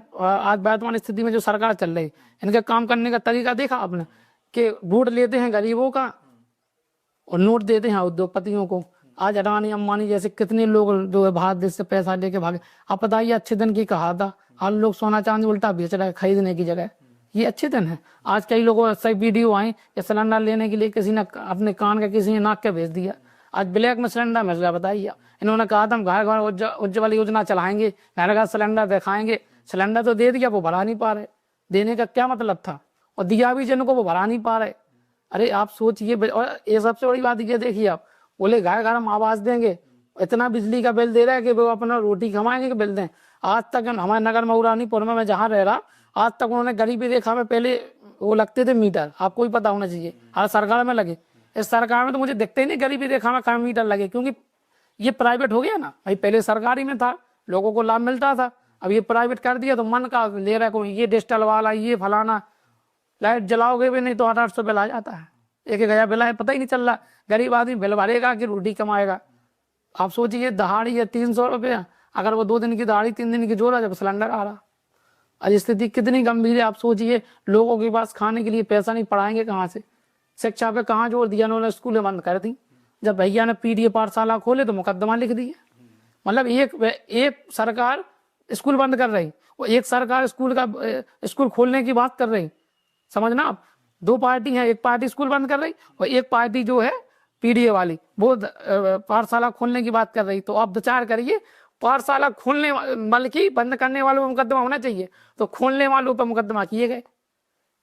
वर्तमान स्थिति में जो सरकार चल रही, इनके काम करने का तरीका देखा आपने, कि वोट लेते हैं गरीबों का और नोट देते हैं उद्योगपतियों को। आज अडानी अंबानी जैसे कितने लोग जो है भारत देश से पैसा लेके भागे। आप बताइए, अच्छे दिन की कहा था, आज लोग सोना चांदी उल्टा बेच रहे हैं खरीदने की जगह। ये अच्छे दिन है। आज कई लोगों सही वीडियो आई कि सिलेंडर लेने के लिए किसी ने अपने कान का किसी ने नाक के भेज दिया, आज ब्लैक में सिलेंडर मिल रहा। बताइए, इन्होंने कहा था हम घर घर उज्ज्वल योजना चलाएंगे, घर घर सिलेंडर दिखाएंगे। सिलेंडर तो दे दिया, वो भरा नहीं पा रहे। देने का क्या मतलब था? और दिया भी जिनको, वो भरा नहीं पा रहे। अरे आप सोचिए। और ये सबसे बड़ी बात ये देखिए, आप बोले घर घर हम आवाज देंगे, इतना बिजली का बिल दे रहा है कि वो अपना रोटी कमाएंगे कि बिल दें। आज तक हमारे नगर मऊरानीपुर में मैं जहाँ रह रहा, आज तक उन्होंने गरीबी रेखा में पहले वो लगते थे मीटर, आपको भी पता होना चाहिए, हर सरकार में लगे। इस सरकार में तो मुझे दिखते ही नहीं गरीबी रेखा में कहाँ मीटर लगे, क्योंकि ये प्राइवेट हो गया ना भाई। पहले सरकारी में था, लोगों को लाभ मिलता था, अब ये प्राइवेट कर दिया तो मन का ले रहा है कोई, ये डिजिटल वाला, ये फलाना। लाइट जलाओगे भी नहीं तो 800 बिल आ जाता है, एक गया बिल है, पता ही नहीं चल रहा। गरीब आदमी बिल भरेगा कि रोटी कमाएगा? आप सोचिए, दहाड़ी है 300 रुपया, अगर वो 2 दिन की दहाड़ी 3 दिन की जोड़ा, जब सिलेंडर आ रहा। आज स्थिति कितनी गंभीर है। आप सोचिए, लोगों के पास खाने के लिए पैसा नहीं, पढ़ाएंगे कहाँ से? शिक्षा पे कहाँ जोर दिया उन्होंने? स्कूलें बंद कर दी। जब भैया ने पीडीए पाठशाला खोले तो मुकदमा लिख दिया। मतलब एक सरकार स्कूल बंद कर रही, वो एक सरकार स्कूल खोलने की बात कर रही। समझना आप, 2 पार्टी हैं, एक पार्टी स्कूल बंद कर रही और एक पार्टी जो है पीडीए वाली वो पाठशाला खोलने की बात कर रही। तो आप विचार करिए, पाठशाला खोलने बल्कि बंद करने वालों पर मुकदमा होना चाहिए, तो खोलने वालों पर मुकदमा किए गए।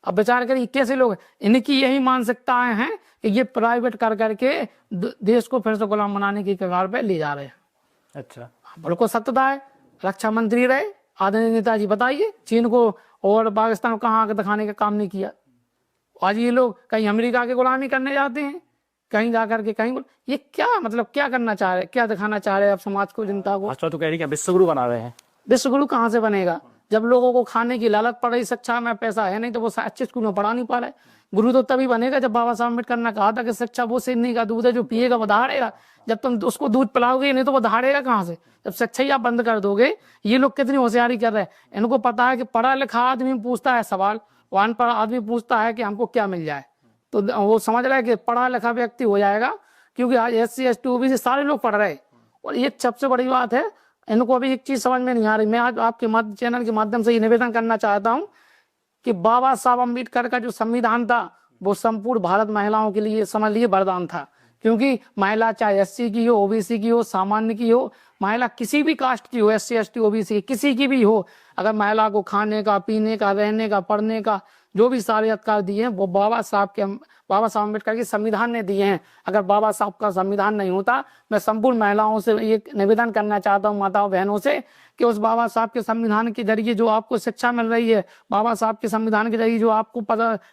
अब विचार करिए कैसे लोग, इनकी यही मानसिकताएं हैं कि ये प्राइवेट कर करके देश को फिर से गुलाम बनाने की कगार पे ले जा रहे हैं। अच्छा, बिल्कुल सत्यता है। रक्षा मंत्री रहे आदरणीय नेताजी, बताइए चीन को और पाकिस्तान को कहाँ आके दिखाने का काम नहीं किया। आज ये लोग कहीं अमेरिका की गुलामी करने जाते हैं, कहीं जाकर के कहीं। ये क्या मतलब, क्या करना चाह रहे हैं, क्या दिखाना चाह रहे हैं आप समाज को, जनता को? अच्छा, तो कह रही है विश्वगुरु बना रहे हैं। विश्वगुरु कहाँ से बनेगा जब लोगों को खाने की लालच पड़ रही, शिक्षा में पैसा है नहीं, तो वो अच्छे स्कूल में पढ़ा नहीं पा रहे। गुरु तो तभी बनेगा जब बाबा साहब अम्बेडकर ने कहा था कि शिक्षा वो सिरनी का दूध है जो पिएगा वो दहाड़ेगा। जब तुम उसको दूध पिलाओगे नहीं तो वो दहाड़ेगा कहाँ से? जब शिक्षा ही आप बंद कर दोगे। ये लोग कितनी होशियारी कर रहे हैं, इनको पता है कि पढ़ा लिखा आदमी पूछता है सवाल, वो अनपढ़ आदमी पूछता है कि हमको क्या मिल जाए। तो वो समझ रहा है कि पढ़ा लिखा व्यक्ति हो जाएगा, क्योंकि आज SC ST OBC सारे लोग पढ़ रहे हैं। और ये सबसे बड़ी बात है, इनको अभी एक चीज समझ में नहीं आ रही। मैं आज आपके चैनल के माध्यम से ये निवेदन करना चाहता हूँ कि बाबा साहब अम्बेडकर का जो संविधान था वो संपूर्ण भारत महिलाओं के लिए समझ लिए वरदान था। क्योंकि महिला चाहे SC की हो, OBC की हो, सामान्य की हो, महिला किसी भी कास्ट की हो, SC ST OBC किसी की भी हो, अगर महिला को खाने का, पीने का, रहने का, पढ़ने का जो भी सारे अधिकार दिए हैं वो बाबा साहब अम्बेडकर के संविधान ने दिए हैं। अगर बाबा साहब का संविधान नहीं होता, मैं संपूर्ण महिलाओं से ये निवेदन करना चाहता हूँ, माताओं बहनों से, कि उस बाबा साहब के संविधान के जरिए जो आपको शिक्षा मिल रही है, बाबा साहब के संविधान के जरिए जो आपको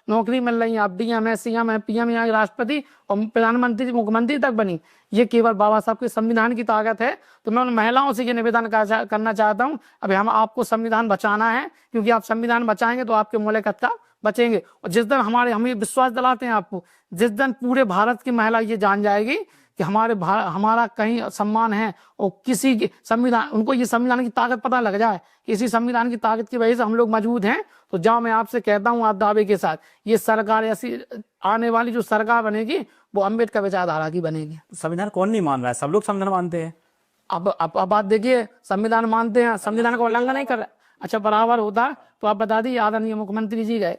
नौकरी मिल रही है, आप डीएम है, सीएम है, पीएम है, राष्ट्रपति और प्रधानमंत्री, मुख्यमंत्री तक बनी, ये केवल बाबा साहब के संविधान की ताकत है। तो मैं उन महिलाओं से ये निवेदन करना चाहता हूँ, अभी हम आपको संविधान बचाना है, क्योंकि आप संविधान बचाएंगे तो आपके मौलिक अधिकार बचेंगे। और जिस दिन हम ये विश्वास दिलाते हैं आपको, जिस दिन पूरे भारत की महिला ये जान जाएगी कि हमारा कहीं सम्मान है और किसी की संविधान, उनको ये संविधान की ताकत पता लग जाए कि इसी संविधान की ताकत की वजह से हम लोग मजबूत हैं, तो जाओ मैं आपसे कहता हूँ आप दावे के साथ, ये सरकार ऐसी आने वाली जो सरकार बनेगी वो अम्बेडकर विचारधारा की बनेगी। संविधान कौन नहीं मान रहा है? सब लोग संविधान मानते हैं। अब बात देखिए, संविधान मानते हैं, संविधान का उल्लंघन नहीं कर रहे। अच्छा, बराबर होता तो आप बता दीजिए, आदरणीय मुख्यमंत्री जी गए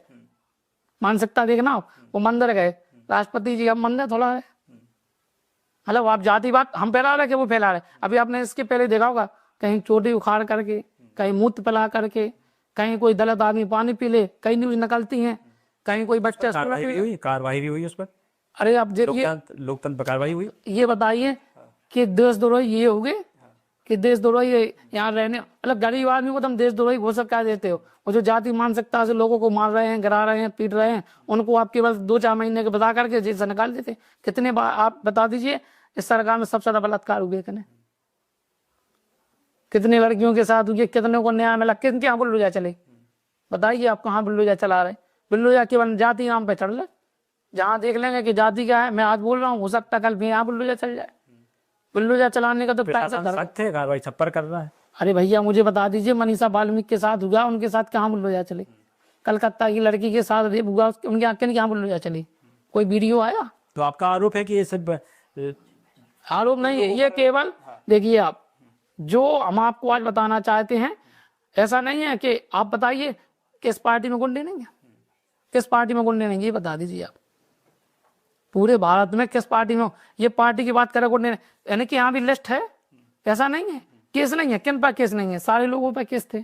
मानसिकता देखना, वो मंदिर गए, राष्ट्रपति जी अब मंदिर थोड़ा है। मतलब आप जातिवाद हम फैला रहे कि वो फैला रहे। अभी आपने इसके पहले देखा होगा, कहीं चोटी उखाड़ करके, कहीं मूत्र पिला करके, कहीं कोई दलित आदमी पानी पी ले, कई न्यूज निकलती हैं, कहीं कोई बच्चा कार्रवाई भी हुई उस पर। अरे आप लोकतंत्र पर कार्रवाई हुई। ये बताइए कि देशद्रोही ये हो गए कि देशद्रोही यहाँ रहने, मतलब गरीब आदमी को तुम देशद्रोही घोषित कर देते हो, और जो जाति मानसिकता से लोगों को मार रहे हैं, गिरा रहे हैं, पीट रहे हैं, उनको आप केवल 2-4 महीने के बता करके जेल से निकाल देते। कितने बार आप बता दीजिए इस सरकार में सबसे ज्यादा बलात्कार हुए कितने लड़कियों के साथ हुए, कितने को न्याय मिला, किनके यहाँ बुल्लूजा चले? बताइए आप कहाँ बुल्लूजा चला रहे? बुल्लूजा केवल जाति नाम पे चढ़ रहे, जहाँ देख लेंगे कि जाति क्या है, मैं आज बोल रहा हूँ, हो सकता कल भी यहाँ बुल्लूजा चल जाए। बुल्लूजा चलाने का तो पैसा कार्रवाई छप्पर कर रहा है। अरे भैया मुझे बता दीजिए, मनीषा वाल्मीकि के साथ हुआ, उनके साथ कहाँ बुल्लूजा चले? कलकत्ता की लड़की के साथ रेप हुआ, उनके आंखें कहाँ बुल्लूजा चली? कोई वीडियो आया? तो आपका आरोप है कि ये सब आरोप नहीं है, ये केवल देखिए आप जो हम आपको आज बताना चाहते हैं, ऐसा नहीं है कि आप बताइए किस पार्टी में गुंडे नहीं है, किस पार्टी में गुंडे नहीं, ये बता दीजिए आप। पूरे भारत में किस पार्टी में, ये पार्टी की बात करें गुंडे, यानी कि यहाँ भी लिस्ट है, ऐसा नहीं है। केस नहीं है, किन पर केस नहीं है? सारे लोगों पर केस थे,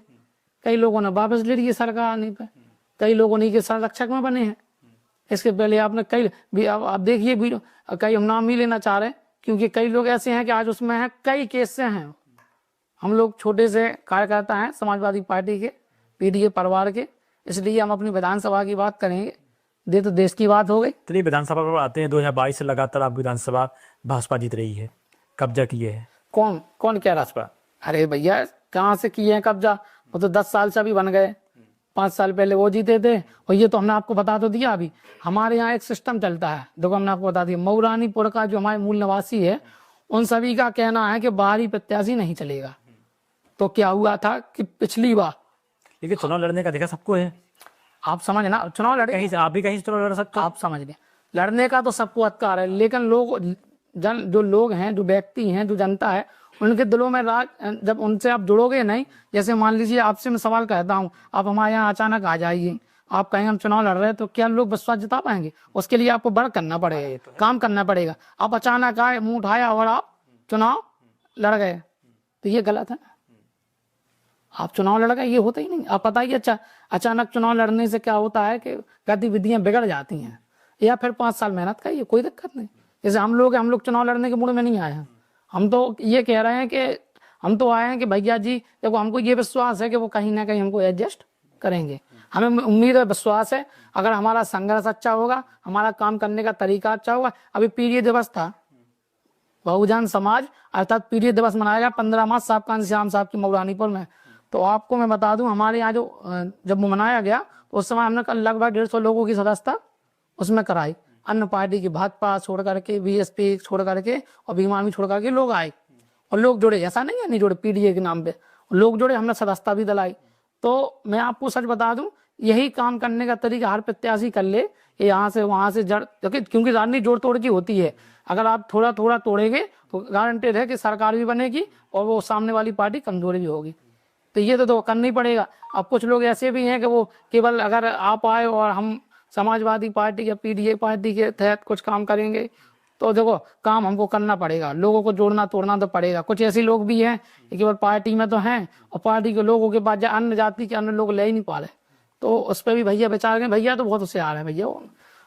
कई लोगों ने वापस ले लिए सरकार आने पर, कई लोगों ने के संरक्षक में बने हैं। इसके पहले आपने कई भी आप देखिए वीडियो, कई हम नाम ही लेना चाह रहे हैं क्योंकि कई लोग ऐसे हैं कि आज उसमें हैं, कई केस से हैं। हम लोग छोटे से कार्यकर्ता हैं समाजवादी पार्टी के, पीडीए परिवार के, इसलिए हम अपनी विधानसभा की बात करेंगे, दे तो देश की बात हो गई। चलिए विधानसभा पर आते हैं। 2022 से लगातार आप विधानसभा भाजपा जीत रही है, कब्जा किए है। कौन कह रहा है? अरे भैया कहाँ से किए हैं कब्जा? वो तो 10 साल से अभी बन गए, 5 साल पहले वो जीते थे। और ये तो हमने आपको बता तो दिया, अभी हमारे यहाँ एक सिस्टम चलता है, देखो हमने आपको बता दिया, मऊरानीपुर का जो हमारे मूल निवासी है उन सभी का कहना है कि बाहरी प्रत्याशी नहीं चलेगा। तो क्या हुआ था कि पिछली बार, लेकिन चुनाव लड़ने का अधिकार सबको है, आप समझ ना, चुनाव लड़े कहीं से आप भी कहीं से चुनाव लड़ सकते हो, आप समझ लें, लड़ने का तो सबको अधिकार है, लेकिन जो लोग हैं, जो व्यक्ति हैं, जो जनता है, उनके दिलों में राज, जब उनसे आप जुड़ोगे नहीं, जैसे मान लीजिए आपसे मैं सवाल कहता हूँ, आप हमारे यहाँ अचानक आ जाइए, आप कहेंगे हम चुनाव लड़ रहे हैं, तो क्या लोग विश्वास जता पाएंगे? उसके लिए आपको वर्क करना पड़ेगा, काम करना पड़ेगा। आप अचानक आए, मुंह उठाया और आप चुनाव लड़ गए, तो ये गलत है। आप चुनाव लड़ गए, ये होता ही नहीं। आप बताइए, अच्छा अचानक चुनाव लड़ने से क्या होता है कि गतिविधियां बिगड़ जाती हैं, या फिर 5 साल मेहनत करिए, कोई दिक्कत नहीं। जैसे हम लोग चुनाव लड़ने के मूड में नहीं आए हैं, हम तो ये कह रहे हैं कि हम तो आए हैं कि भैया जी देखो, हमको ये विश्वास है कि वो कहीं ना कहीं हमको एडजस्ट करेंगे, हमें उम्मीद है, विश्वास है। अगर हमारा संघर्ष अच्छा होगा, हमारा काम करने का तरीका अच्छा होगा। अभी पीढ़ी दिवस था, बहुजन समाज अर्थात पीढ़ी दिवस मनाया गया 15 मार्च साहब कांशीराम साहब की मऊरानीपुर में। तो आपको मैं बता दूं, हमारे यहाँ जब मनाया गया तो उस समय हमने लगभग 150 लोगों की सदस्यता उसमें कराई। अन्य पार्टी की भाजपा छोड़ करके, बीएसपी छोड़ करके और भीमार्मी छोड़ करके लोग आए और लोग जुड़े। ऐसा नहीं है नहीं जुड़े, पीडीए के नाम पे लोग जुड़े, हमने सदस्यता भी दिलाई। तो मैं आपको सच बता दूं, यही काम करने का तरीका हर प्रत्याशी कर ले, यहाँ से वहां से जड़, क्योंकि राजनीति जोड़ तोड़ की होती है। अगर आप थोड़ा थोड़ा तोड़ेंगे तो गारंटेड है कि सरकार भी बनेगी और वो सामने वाली पार्टी कमजोर भी होगी। तो ये तो करना ही पड़ेगा। अब कुछ लोग ऐसे भी हैं कि वो केवल अगर आप आए और हम समाजवादी पार्टी या पीडीए पार्टी के तहत कुछ काम करेंगे, तो देखो काम हमको करना पड़ेगा, लोगों को जोड़ना तोड़ना तो पड़ेगा। कुछ ऐसे लोग भी हैं केवल पार्टी में तो हैं और पार्टी के लोगों के बाद अन्य जाति के अन्य लोग ले ही नहीं पा रहे, तो उस पर भी भैया विचार करें, भैया तो बहुत होशियार है भैया वो।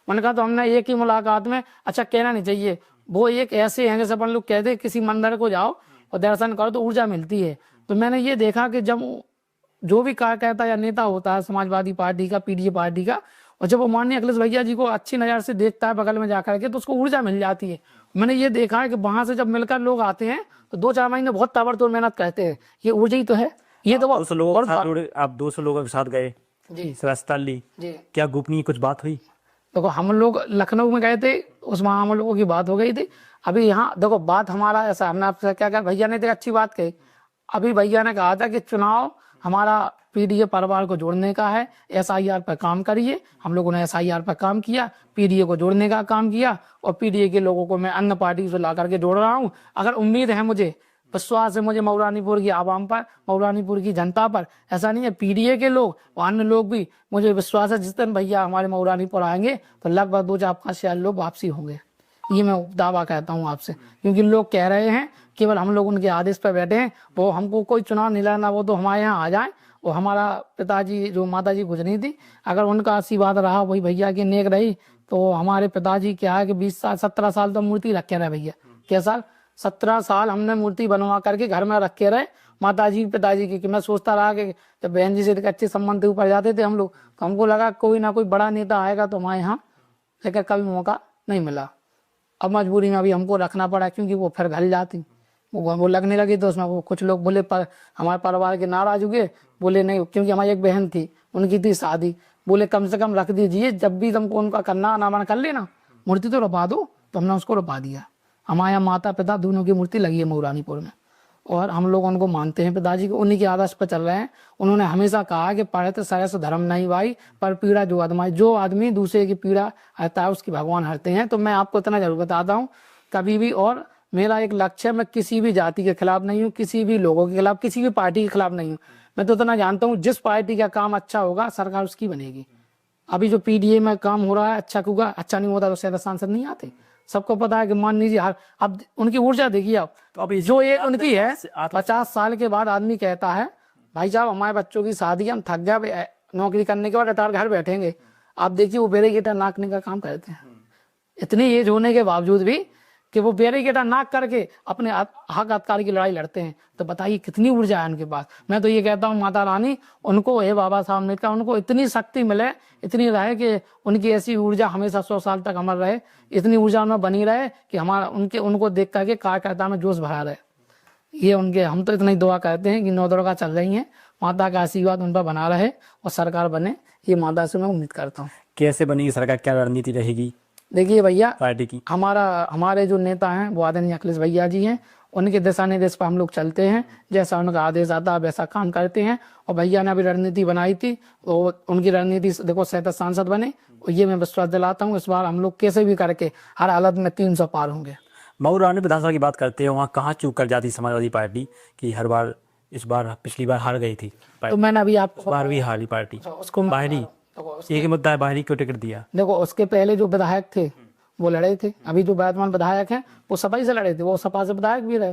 मैंने कहा तो हमने एक ही मुलाकात में, अच्छा कहना नहीं चाहिए, वो एक ऐसे हैं जैसे अपन लोग कहते हैं किसी मंदिर को जाओ और दर्शन करो तो ऊर्जा मिलती है। तो मैंने ये देखा कि जब जो भी कार्यकर्ता या नेता होता है समाजवादी पार्टी का, पीडीए पार्टी का, और जब वो माननीय अखिलेश भैया जी को अच्छी नज़र से देखता है बगल में जाकर के, तो उसको ऊर्जा मिल जाती है। मैंने ये देखा है कि वहां से जब मिलकर लोग आते हैं तो 2-4 महीने बहुत ताबड़तोड़ मेहनत करते हैं, ये ऊर्जा ही तो है। ये तो 200 लोगों के साथ जुड़े, आप 200 लोगों के साथ गए, जी रास्ता ली, जी। क्या गोपनीय कुछ बात हुई? देखो हम लोग लखनऊ में गए थे, उसमें हम लोगों की बात हो गई थी। अभी यहाँ देखो बात हमारा ऐसा, हमने आपसे क्या कहा, भैया ने तो अच्छी बात कही। अभी भैया ने कहा था कि चुनाव हमारा पीडीए परिवार को जोड़ने का है, एसआईआर पर काम करिए। हम लोगों ने एसआईआर पर काम किया, पीडीए को जोड़ने का काम किया, और पीडीए के लोगों को मैं अन्य पार्टी से ला करके जोड़ रहा हूँ। अगर उम्मीद है, मुझे विश्वास है मुझे मऊरानीपुर की आवाम पर, मऊरानीपुर की जनता पर, ऐसा नहीं है पीडीए के लोग और अन्य लोग भी, मुझे विश्वास है जिस दिन भैया हमारे मऊरानीपुर आएंगे तो लगभग 2-4-5 लोग वापसी होंगे। ये मैं दावा कहता हूँ आपसे, क्योंकि लोग कह रहे हैं केवल हम लोग उनके आदेश पर बैठे हैं, वो हमको कोई चुनाव नहीं लड़ना, वो तो हमारे यहाँ आ जाए। और हमारा पिताजी जो माताजी गुजरी थी, अगर उनका आशीर्वाद रहा, वही भैया की नेक रही, तो हमारे पिताजी क्या है कि 17 साल तो मूर्ति रखे रहे भैया। क्या साल? 17 साल हमने मूर्ति बनवा करके घर में रखे रहे माताजी पिताजी की। कि मैं सोचता रहा कि जब बहन जी से अच्छे संबंध के ऊपर जाते थे हम लोग, तो हमको लगा कोई ना कोई बड़ा नेता आएगा तो हमारे यहाँ, लेकिन कभी मौका नहीं मिला। अब मजबूरी में अभी हमको रखना पड़ा, क्योंकि वो फिर घर जाती, वो लगने लगी, तो उसमें वो कुछ लोग बोले, पर हमारे परिवार के नाराज हुए, बोले नहीं, क्योंकि हमारी एक बहन थी, उनकी थी शादी, बोले कम से कम रख दीजिए, जब भी तुमको उनका करना अनावरण कर लेना, मूर्ति तो रुपा दो। तो हमने उसको रुपा दिया। हमारे यहाँ माता पिता दोनों की मूर्ति लगी है मऊरानीपुर में, और हम लोग उनको मानते हैं, पिताजी को उन्हीं के आदर्श पर चल रहे हैं। उन्होंने हमेशा कहा कि पढ़त सरस धर्म नहीं भाई, पर पीड़ा जो आदमी, जो आदमी दूसरे की पीड़ा हरता है उसकी भगवान हरते हैं। तो मैं आपको इतना जरूर बताता हूँ, कभी भी, और मेरा एक लक्ष्य है, मैं किसी भी जाति के खिलाफ नहीं हूँ, किसी भी लोगों के खिलाफ, किसी भी पार्टी के खिलाफ नहीं हूँ। मैं तो इतना जानता हूँ, जिस पार्टी का काम अच्छा होगा सरकार उसकी बनेगी। अभी जो पीडीए में काम हो रहा है अच्छा होगा, अच्छा नहीं होता तो शायद सांसद नहीं आते। सबको पता है कि मान लीजिए अब उनकी ऊर्जा देखिए आप, तो अभी जो एक उनकी है, 50 साल के बाद आदमी कहता है भाई साहब हमारे बच्चों की शादी, हम थक गए नौकरी करने के बाद, रिटायर घर बैठेंगे। आप देखिए वो बैरिकेटर नाकने का काम करते हैं, इतनी एज होने के बावजूद भी, कि वो बैरिकेटर नाक करके अपने हक अधिकार की लड़ाई लड़ते हैं। तो बताइए कितनी ऊर्जा है उनके पास। मैं तो ये कहता हूँ माता रानी उनको, हे बाबा साहब अम्बेडकर, उनको इतनी शक्ति मिले, इतनी रहे कि उनकी ऐसी ऊर्जा हमेशा 100 साल तक अमर रहे, इतनी ऊर्जा उनमें बनी रहे कि हमारा उनको देख करके कार्यकर्ता में जोश भरा रहे। ये उनके, हम तो इतना ही दुआ करते हैं कि 9 दुर्गा चल रही हैं, माता का आशीर्वाद उन पर बना रहे और सरकार बने, ये माता से मैं उम्मीद करता हूँ। कैसे बनेगी सरकार, क्या रणनीति रहेगी देखिए भैया, पार्टी की? हमारे जो नेता हैं वो आदरणीय अखिलेश भैया जी हैं, उनके दिशा निर्देश पर हम लोग चलते हैं, जैसा उनका आदेश आता है वैसा काम करते हैं। और भैया ने अभी रणनीति बनाई थी, और उनकी रणनीति देखो 37 सांसद बने, और ये मैं विश्वास दिलाता हूँ इस बार हम लोग कैसे भी करके हर हालत में 300 पार होंगे। मऊरानी विधानसभा की बात करते हैं, वहाँ कहाँ चूक कर जाती समाजवादी पार्टी की? हर बार, इस बार, पिछली बार हार गई थी, तो मैंने अभी आपको, बार भी हारी पार्टी, उसको बाहरी, एक ही मुद्दा है, बाहरी क्यों टिकट दिया? देखो उसके पहले जो विधायक थे वो लड़े थे, अभी जो वर्तमान विधायक हैं वो सपा से लड़े थे, वो सपा से विधायक भी रहे।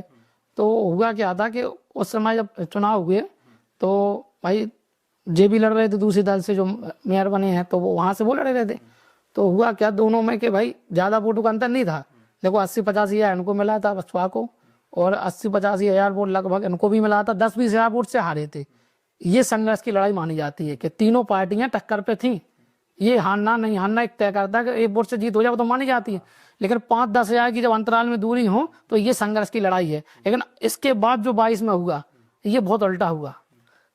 तो हुआ क्या था कि उस समय जब चुनाव हुए तो भाई जे भी लड़ रहे थे दूसरी दल से, जो मेयर बने हैं, तो वो वहां से वो लड़े रहे थे। तो हुआ क्या दोनों में कि भाई ज्यादा वोटों का अंतर नहीं था। देखो 80-85 हज़ार इनको मिला था बसपा को, और 80-85 हज़ार वोट लगभग इनको भी मिला था, 10-20 हज़ार वोट से हारे थे। ये संघर्ष की लड़ाई मानी जाती है कि तीनों पार्टियां टक्कर पे थी। ये हारना नहीं हारना एक तय करता है कि एक वोट से जीत हो जाए तो मानी जाती है, लेकिन 5-10 हज़ार की जब अंतराल में दूरी हो तो ये संघर्ष की लड़ाई है। लेकिन इसके बाद जो 22 में हुआ ये बहुत उल्टा हुआ।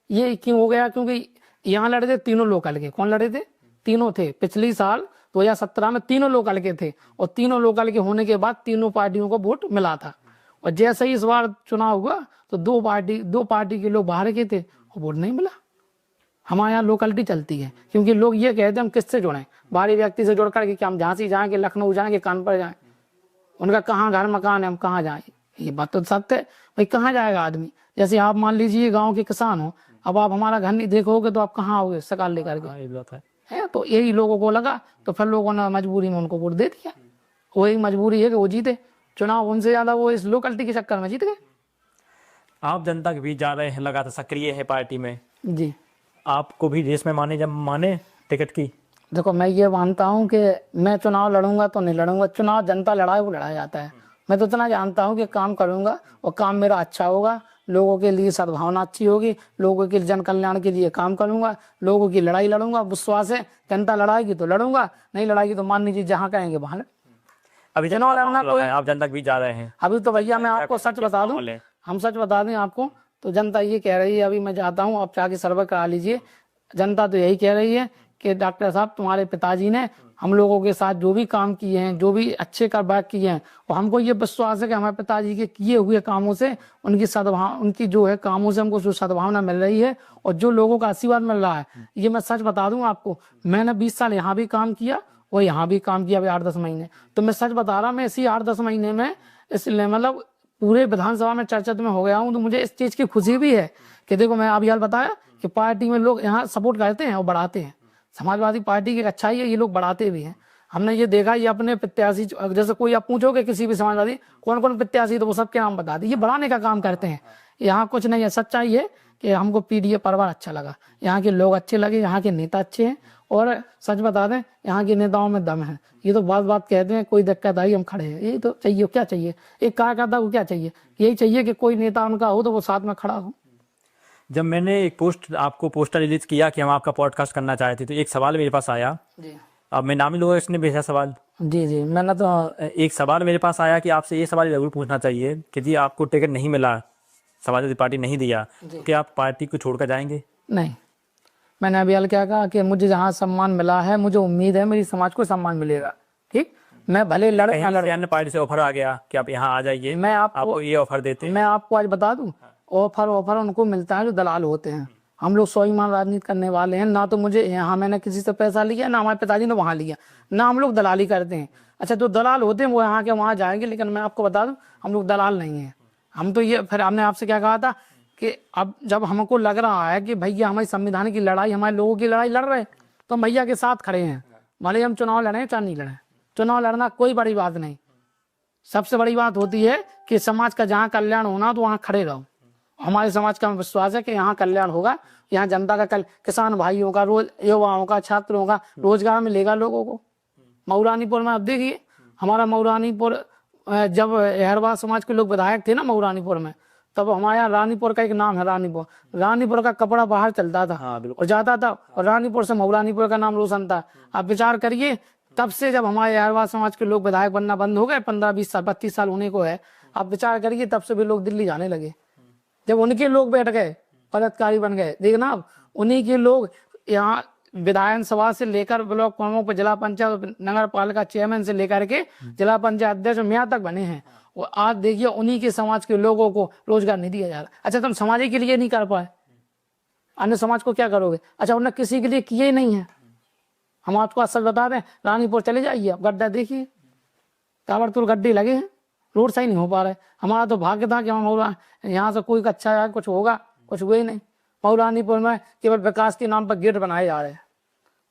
ये क्यों हो गया? क्योंकि यहाँ लड़े थे तीनों लोकल के। कौन लड़े थे? तीनों थे। पिछली साल 2017 में तीनों लोकल के थे, और तीनों लोकल के होने के बाद तीनों पार्टियों को वोट मिला था। और जैसे ही इस बार चुनाव हुआ तो दो पार्टी के लोग बाहर के थे और वोट नहीं मिला। हमारे यहाँ लोकलिटी चलती है, क्योंकि लोग ये कहते हैं हम किससे जुड़ें, बाहरी व्यक्ति से जुड़ करके, कि हम झांसी जाएं कि लखनऊ जाएं कि कानपुर जाएं, उनका कहाँ घर मकान है, हम कहाँ जाएं। ये बात तो सत्य है भाई, कहाँ जाएगा आदमी? जैसे आप मान लीजिए गाँव के किसान हो, अब आप हमारा घर नहीं देखोगे तो आप कहाँ आओगे सकाल लेकर के? है तो यही लोगों को लगा, तो फिर लोगों ने मजबूरी में उनको वोट दे दिया। वही मजबूरी है कि वो जीते चुनाव, उनसे ज्यादा वो इस लोकलिटी के चक्कर में जीत गए। आप जनता के बीच जा रहे हैं, लगातार सक्रिय है पार्टी में जी। आपको भी रेस में माने टिकट की? देखो मैं ये मानता हूँ कि मैं चुनाव लड़ूंगा तो नहीं लड़ूंगा, चुनाव जनता लड़ाए वो लड़ाया जाता है। मैं तो इतना जानता हूँ कि काम करूंगा और काम मेरा अच्छा होगा, लोगों के लिए सद्भावना अच्छी होगी, लोगों के जन कल्याण के लिए काम करूंगा, लोगों की लड़ाई लड़ूंगा। विश्वास है जनता लड़ाएगी तो लड़ूंगा, नहीं लड़ाएगी तो मान लीजिए जहाँ कहेंगे वहाँ। अभी चुनाव लड़ना कोई, आप जनता के बीच जा रहे हैं? अभी तो भैया मैं आपको सच बता दूं, हम सच बता दें आपको, तो जनता ये कह रही है, अभी मैं जाता हूँ, आप जाके सर्वे करा लीजिए। जनता तो यही कह रही है कि डॉक्टर साहब तुम्हारे पिताजी ने हम लोगों के साथ जो भी काम किए हैं, जो भी अच्छे कार्य किए हैं, और हमको ये विश्वास है कि हमारे पिताजी के किए हुए कामों से उनकी जो है कामों से हमको जो सद्भावना मिल रही है और जो लोगों का आशीर्वाद मिल रहा है। ये मैं सच बता दूं आपको, मैंने 20 साल यहाँ भी काम किया और यहाँ भी काम किया अभी 8-10 महीने। तो मैं सच बता रहा, मैं इसी 8-10 महीने में इसलिए मतलब पूरे विधानसभा में चर्चित में हो गया हूँ। तो मुझे इस चीज की खुशी भी है कि देखो मैं अभी यार बताया कि पार्टी में लोग यहाँ सपोर्ट करते हैं और बढ़ाते हैं। समाजवादी पार्टी की अच्छाई है, ये लोग बढ़ाते भी हैं। हमने ये देखा, ये अपने प्रत्याशी, जैसे कोई आप पूछोगे किसी भी समाजवादी कौन कौन प्रत्याशी, तो वो सबके नाम बता दी, ये बढ़ाने का काम करते हैं। यहाँ कुछ नहीं है, सच्चाई है कि हमको पीडीए परिवार अच्छा लगा, यहाँ के लोग अच्छे लगे, यहाँ के नेता अच्छे हैं, और सच बता दें यहाँ के नेताओं में दम है। ये तो बात कहते हैं कोई दिक्कत आई हम खड़े हैं, यही तो चाहिए। क्या चाहिए एक कार्यकर्ता को, क्या चाहिए? यही चाहिए कि कोई नेता उनका हो तो वो साथ में खड़ा हो। जब मैंने एक आपको पोस्टर रिलीज किया कि हम आपका पॉडकास्ट करना चाहते थे, तो एक सवाल मेरे पास आया जी। अब मैं नाम ही लूंगा, इसने भेजा सवाल। जी मैंने तो एक सवाल मेरे पास आया कि आपसे ये सवाल जरूर पूछना चाहिए कि जी आपको टिकट नहीं मिला, समाजवादी पार्टी नहीं दिया, तो क्या आप पार्टी को छोड़कर जाएंगे? नहीं, मैंने अभी हाल क्या कहा कि मुझे जहाँ सम्मान मिला है, मुझे उम्मीद है मेरी समाज को सम्मान मिलेगा। ठीक, मैं भले लड़े ना लड़े, अन्य पार्टी से ऑफर आ गया कि आप यहाँ आ जाइए, मैं आपको ये ऑफर देते हैं। मैं आपको आज बता दूं, ऑफर उनको मिलता है जो दलाल होते हैं। हम लोग स्वाभिमान राजनीति करने वाले हैं, ना तो मुझे यहाँ मैंने किसी से पैसा लिया, ना हमारे पिताजी ने वहाँ लिया, ना हम लोग दलाली करते हैं। अच्छा, जो दलाल होते हैं वो यहाँ के वहाँ जाएंगे, लेकिन मैं आपको बता दूं हम लोग दलाल नहीं है। हम तो ये, फिर हमने आपसे क्या कहा था कि अब जब हमको लग रहा है कि भैया हमारी संविधान की लड़ाई, हमारे लोगों की लड़ाई लड़ रहे हैं, तो हम भैया के साथ खड़े हैं। भले हम चुनाव लड़े चाहे नहीं लड़े, चुनाव लड़ना कोई बड़ी बात नहीं। सबसे बड़ी बात होती है कि समाज का जहाँ कल्याण होना तो वहाँ खड़े रहो। हमारे समाज का विश्वास है कि यहाँ कल्याण होगा, यहाँ जनता का किसान भाइयों का, रोज युवाओं का, छात्रों का रोजगार मिलेगा लोगों को। मऊरानीपुर में अब देखिए, हमारा मऊरानीपुर, जब अहरवाल समाज के लोग विधायक थे ना मऊरानीपुर में, तब हमारे यहाँ रानीपुर का एक नाम है, रानीपुर का कपड़ा बाहर चलता था। और जाता था, और रानीपुर से मऊरानीपुर का नाम रोशन था। आप विचार करिए, तब से जब हमारे अहरवाल समाज के लोग विधायक बनना बंद हो गए, 15-20 साल 32 साल होने को है, आप विचार करिए, तब से भी लोग दिल्ली जाने लगे। जब उनके लोग बैठ गए, पदाधिकारी बन गए, देखना अब उन्हीं के लोग यहाँ विधानसभा से लेकर ब्लॉक प्रमुख पर, जिला पंचायत, नगर पालिका चेयरमैन से लेकर के जिला पंचायत अध्यक्ष मेयर तक बने हैं। और आज देखिए उन्हीं के समाज के लोगों को रोजगार नहीं दिया जा रहा। अच्छा, तुम समाज के लिए नहीं कर पाए, अन्य समाज को क्या करोगे? अच्छा, उन्होंने किसी के लिए किए ही नहीं है। हम आपको सच बता दें, रानीपुर चले जाइए, आप गड्ढा देखिए, ताबड़तोड़ गड्ढे लगे हैं, रोड सही नहीं हो पा रहे। हमारा तो भाग्य था कि हम यहाँ से कोई अच्छा है, कुछ होगा, कुछ हुआ ही नहीं। मऊरानीपुर में केवल विकास के नाम पर गेट बनाए जा रहे हैं,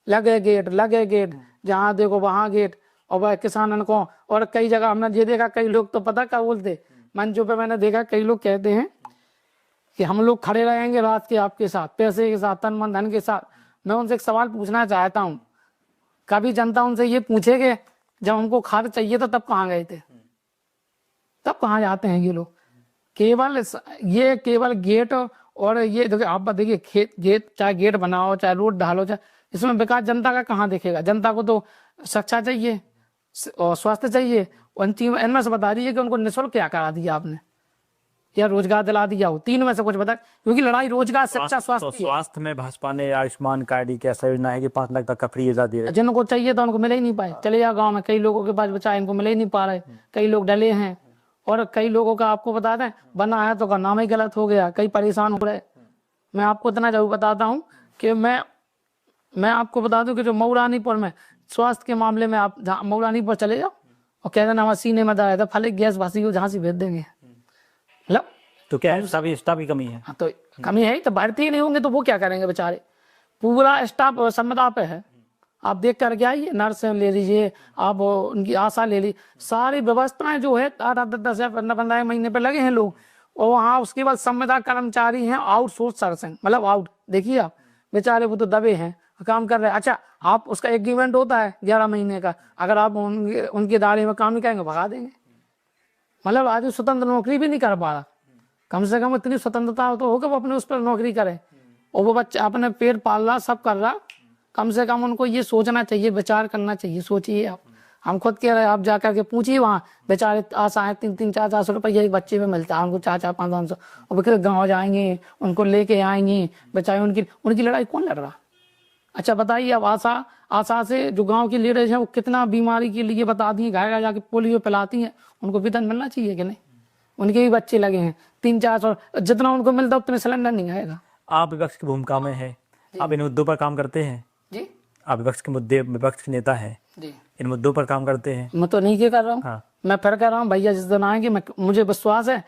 लगे गेट, जहाँ देखो वहाँ गेट, और वह किसानों को। और कई जगह हमने ये देखा, कई लोग तो पता क्या बोलते, मंचों पे मैंने देखा कई लोग कहते हैं कि हम लोग खड़े रहेंगे रात के आपके साथ, पैसे के साथ, तन मन धन के साथ। मैं उनसे एक सवाल पूछना चाहता हूँ, कभी जनता उनसे ये पूछे कि जब हमको खाद चाहिए था तब कहाँ गए थे, तब कहाँ जाते हैं ये लोग? केवल गेट, और ये देखिए आप देखिए, गेट चाहे गेट बनाओ, चाहे रोड ढालो, चाहे, इसमें विकास जनता का कहाँ दिखेगा? जनता को तो शिक्षा चाहिए और स्वास्थ्य चाहिए। इनमें से बता दीजिए कि उनको निःशुल्क क्या करा दिया आपने, या रोजगार दिला दिया हो? 3 में से कुछ बता, क्योंकि लड़ाई रोजगार, शिक्षा, स्वास्थ्य। स्वास्थ्य में भाजपा ने आयुष्मान कार्ड की ऐसा योजना है कि 5 लाख तक का फ्री इलाज दे रहे हैं। जिनको चाहिए तो उनको मिल ही नहीं पाए। चले जाओ गाँव में, कई लोगों के पास बचा, इनको मिल ही नहीं पा रहे, कई लोग डले हैं। और कई लोगों का आपको बता दें, बना है तो का नाम ही गलत हो गया, कई परेशान हो रहे। मैं आपको इतना जरूर बताता हूँ कि मैं आपको बता दूं कि जो मऊरानीपुर में स्वास्थ्य के मामले में, आप मऊरानीपुर चले जाओ और कह देना हमारे सीने में दर्द है, फले गैस भासी को जहाँ से भेज देंगे। मतलब तो क्या है, सभी स्टाफ की कमी है? हाँ, तो कमी है, तो भारतीय नहीं होंगे तो वो क्या करेंगे बेचारे? पूरा स्टाफ संविदा पे है। आप देख कर क्या आइए, नर्स ले लीजिए, आप उनकी आशा ले लीजिए, सारी व्यवस्थाएं जो है 8-10 या 15 महीने पे लगे हैं लोग। और वहाँ उसके बाद संविदा कर्मचारी हैं आउटसोर्स सर्विसिंग, मतलब आउट। देखिए आप, बेचारे वो तो दबे हैं, काम कर रहे हैं। अच्छा, आप उसका एग्रीमेंट होता है 11 महीने का, अगर आप उनके दायरे में काम नहीं करेंगे भगा देंगे। मतलब आदमी स्वतंत्र नौकरी भी नहीं कर पा रहा। कम से कम इतनी स्वतंत्रता तो हो कि वो अपने उस पर नौकरी करे, और वो बच्चा अपने पेट पाल रहा, सब कर रहा। कम से कम उनको ये सोचना चाहिए, विचार करना चाहिए। सोचिए आप, हम खुद कह रहे हैं, आप जाकर के पूछिए वहाँ, बेचारे आशा है 3-3, 4-400 रुपये एक बच्चे में मिलता है उनको, 4-4, 500, और फिर गाँव जाएंगे, उनको लेके आएंगे, बेचारे उनकी लड़ाई कौन लड़ रहा। अच्छा बताइए, अब आशा से जो गांव की लीडर्स हैं वो कितना बीमारी के लिए बता दी, घर घर जाके पोलियो पिलाती हैं, उनको वेतन मिलना चाहिए कि नहीं? उनके भी बच्चे लगे हैं, 300-400, जितना उनको मिलता उतने सिलेंडर नहीं आएगा। आप विपक्ष की भूमिका में है, आप इन मुद्दों पर काम करते हैं जी, आप विपक्ष के नेता हैं जी, इन मुद्दों पर काम करते हैं? मैं तो नहीं कर रहा हूँ। हाँ। मैं फिर कह रहा हूँ भैया, जिस दिन आएंगे मुझे विश्वास है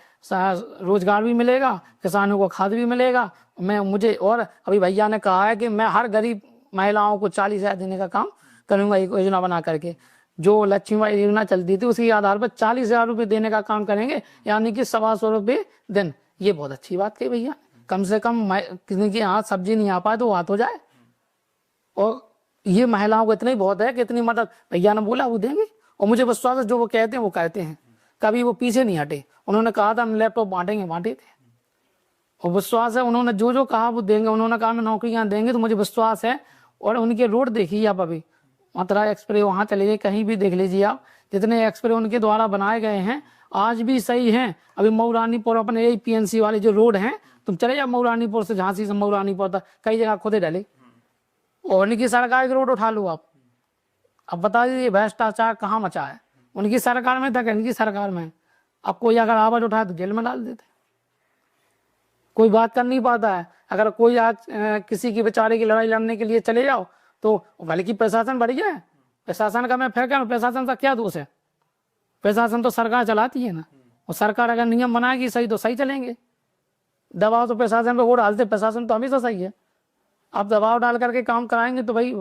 रोजगार भी मिलेगा, किसानों को खाद भी मिलेगा। मुझे और अभी भैया ने कहा है कि मैं हर गरीब महिलाओं को 40,000 देने का काम करूंगा, एक योजना बना करके। जो लक्ष्मीबाई योजना चलती थी उसके आधार पर 40,000 रुपये देने का काम करेंगे, यानी कि 125 रुपये दिन। ये बहुत अच्छी बात कही भैया। कम से कम किसी के यहाँ सब्जी नहीं आ पाए तो हाथ हो जाए, और ये महिलाओं को इतना ही बहुत है कि इतनी मदद भैया ने बोला वो देंगे। और मुझे विश्वास है जो वो कहते हैं वो करते हैं, कभी वो पीछे नहीं हटे। उन्होंने कहा था हम लैपटॉप बांटेंगे, बांटे थे, और विश्वास है उन्होंने जो जो कहा वो देंगे। उन्होंने कहा मैं नौकरियां देंगे, तो मुझे विश्वास है। और उनके रोड देखिए आप, अभी मथुरा एक्सप्रेस वहाँ चले गए, कहीं भी देख लीजिए आप, जितने एक्सप्रेस उनके द्वारा बनाए गए हैं आज भी सही हैं। अभी मऊरानीपुर अपने यही PNC वाले जो रोड हैं, तुम चले जाओ मऊरानीपुर से, झांसी से मऊरानीपुर तक कई जगह खुदे डाले, और उनकी सरकार के रोड उठा लो आप। अब बता दीजिए भ्रष्टाचार कहाँ मचा है? उनकी सरकार में था कि इनकी सरकार में? अब कोई अगर आवाज उठाए तो जेल में डाल देते, कोई बात कर नहीं पाता है। अगर कोई आज किसी की बेचारे की लड़ाई लड़ने के लिए चले जाओ तो बल्कि प्रशासन बढ़िया है, प्रशासन का मैं फिर क्या, प्रशासन का क्या दोष है? प्रशासन तो सरकार चलाती है ना, और सरकार अगर नियम बनाएगी सही तो सही चलेंगे। दबाव तो प्रशासन पे वो डालते, प्रशासन तो हमेशा सही है। आप दबाव डाल करके काम कराएंगे तो भाई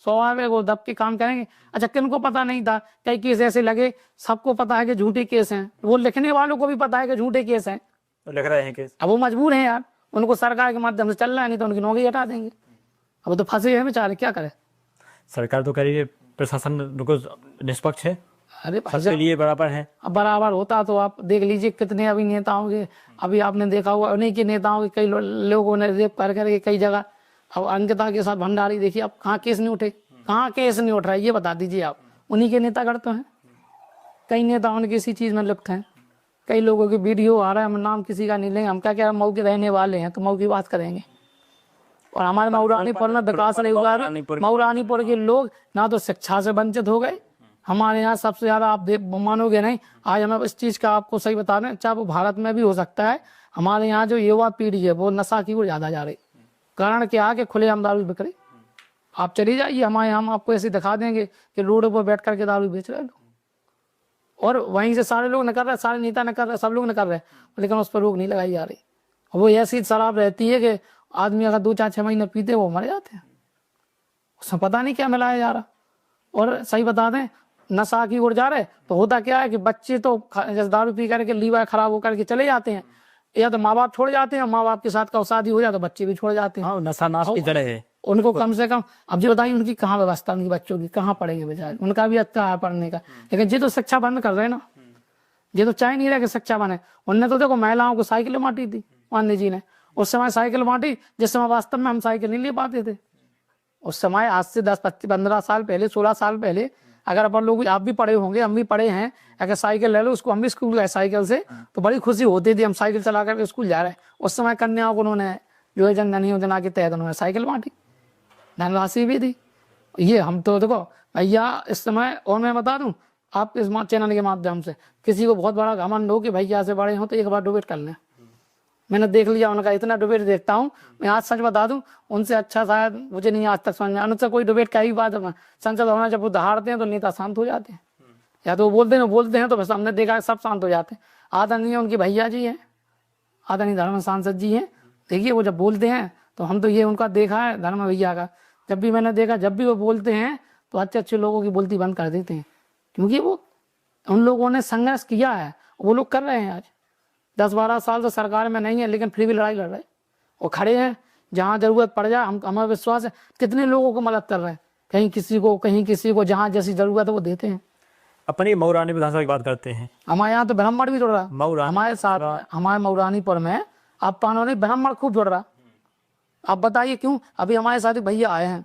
स्वाभाविक वो दब के काम करेंगे। अच्छा, किनको पता नहीं था? कई केस ऐसे लगे, सबको पता है कि झूठे केस हैं, वो लिखने वालों को भी पता है कि झूठे केस हैं, तो लिख रहे हैं केस। अब वो मजबूर हैं यार, उनको सरकार के माध्यम से चल रहा है, नहीं तो उनकी नौकरी हटा देंगे। अब तो फंसे हैं बेचारे, क्या करें? सरकार तो कह रही है प्रशासन को निष्पक्ष है, अरे सबके लिए बराबर है। अब बराबर होता तो आप देख लीजिए कितने अभी नेताओं के, अभी आपने देखा हुआ उन्हीं के नेताओं के कई लोगों ने रेप कर करके कई जगह। अब अंकिता के साथ भंडारी देखिए, अब कहाँ केस नहीं उठे, कहाँ केस नहीं उठ रहा है, ये बता दीजिए आप। उन्हीं के नेता करते हैं, कई नेता उनकी इसी चीज में लिप्त हैं। कई लोगों की वीडियो आ रहा है, हम नाम किसी का नहीं लेंगे, हम क्या क्या मऊ के रहने वाले हैं तो मऊ की बात करेंगे। और हमारे मऊरानीपुर में विकास नहीं हुआ। मऊरानीपुर के लोग ना तो शिक्षा से वंचित हो गए, हमारे यहाँ सबसे ज्यादा, आप मानोगे नहीं, आज हमें इस चीज का आपको सही बता रहे हैं, चाहे वो भारत में भी हो सकता है, हमारे यहाँ जो युवा पीढ़ी है वो नशा की ओर ज्यादा जा रही। कारण क्या है कि खुलेआम दारू बिक रही। आप चली जाइए हमारे यहाँ, हम आपको ऐसे दिखा देंगे कि रोड पर बैठ करके दारू बेच रहे लोग, और वहीं से सारे लोग न कर रहे, सारे नेता न कर रहे, सब लोग न कर रहे, लेकिन उस पर रोक नहीं लगाई जा रही। वो ऐसी शराब रहती है कि आदमी अगर 2-4-6 महीने पीते वो मर जाते हैं, उसमें पता नहीं क्या मिलाया जा रहा। और सही बता दें, नशा की ओर जा रहे तो होता क्या है कि बच्चे तो जैसे दारू पी करके लीवर खराब होकर के चले जाते हैं, या तो माँ बाप छोड़ जाते हैं, माँ बाप के साथ का शादी हो जाए तो बच्चे भी छोड़ जाते हैं। हाँ, नशा नाश की जड़ है। उनको कम से कम, अब जी बताइए उनकी कहाँ व्यवस्था, उनकी बच्चों की कहाँ पढ़ेंगे बेचारे, उनका भी अच्छा है पढ़ने का, लेकिन ये तो शिक्षा बंद कर रहे हैं ना, ये तो चाह नहीं रहे कि शिक्षा बने। उनने तो देखो महिलाओं को साइकिल बांटी थी, गांधी जी ने उस समय साइकिल बांटी, जिस समय वास्तव में हम साइकिल नहीं ले पाते थे उस समय। आज से 10-15 साल पहले, 16 साल पहले, अगर अपन लोग, आप भी पढ़े होंगे, हम भी पढ़े हैं, अगर साइकिल ले लो, उसको हम भी स्कूल गए साइकिल से तो बड़ी खुशी होती थी, हम साइकिल चला कर स्कूल जा रहे हैं। उस समय कन्याओं को उन्होंने जो है जन धन योजना के तहत उन्होंने साइकिल बांटी, धनराशि भी दी। ये हम तो देखो भैया इस समय, और मैं बता दूं आप इस चैनल के माध्यम से, किसी को बहुत बड़ा घमंड हो कि भैया से बड़े हो तो एक बार डिबेट कर लें। मैंने देख लिया उनका, इतना डिबेट देखता हूँ मैं, आज सच बता दूं उनसे अच्छा शायद मुझे नहीं आज तक समझ में, उनसे कोई डिबेट का ही बात है। संसद भवन जब वो दहाड़ते हैं तो नेता शांत हो जाते हैं, या तो वो बोलते हैं तो बस हमने देखा सब शांत हो जाते हैं। आदरणीय उनकी भैया जी हैं, आदरणीय धर्म सांसद जी हैं, देखिए वो जब बोलते हैं तो हम तो ये उनका देखा है धर्म भैया का, जब भी मैंने देखा, जब भी वो बोलते हैं तो अच्छे अच्छे लोगों की बोलती बंद कर देते हैं, क्योंकि वो उन लोगों ने संघर्ष किया है, वो लोग कर रहे हैं। आज 10-12 साल तो सरकार में नहीं है लेकिन फिर भी लड़ाई लड़ रहे हैं, वो खड़े हैं जहाँ ज़रूरत पड़ जाए हम हमें विश्वास है कितने लोगों को मदद कर रहे हैं, कहीं किसी को जहाँ जैसी ज़रूरत है वो देते हैं। अपनी मऊरानी विधानसभा की बात करते हैं। हमारे यहाँ तो ब्राह्मण भी जुड़ रहा है मऊरानी हमारे साथ, हमारे मऊरानीपुर में अब पानौनी ब्राह्मण खूब जुड़ रहा। आप बताइए क्यों? अभी हमारे साथ एक भैया आए हैं,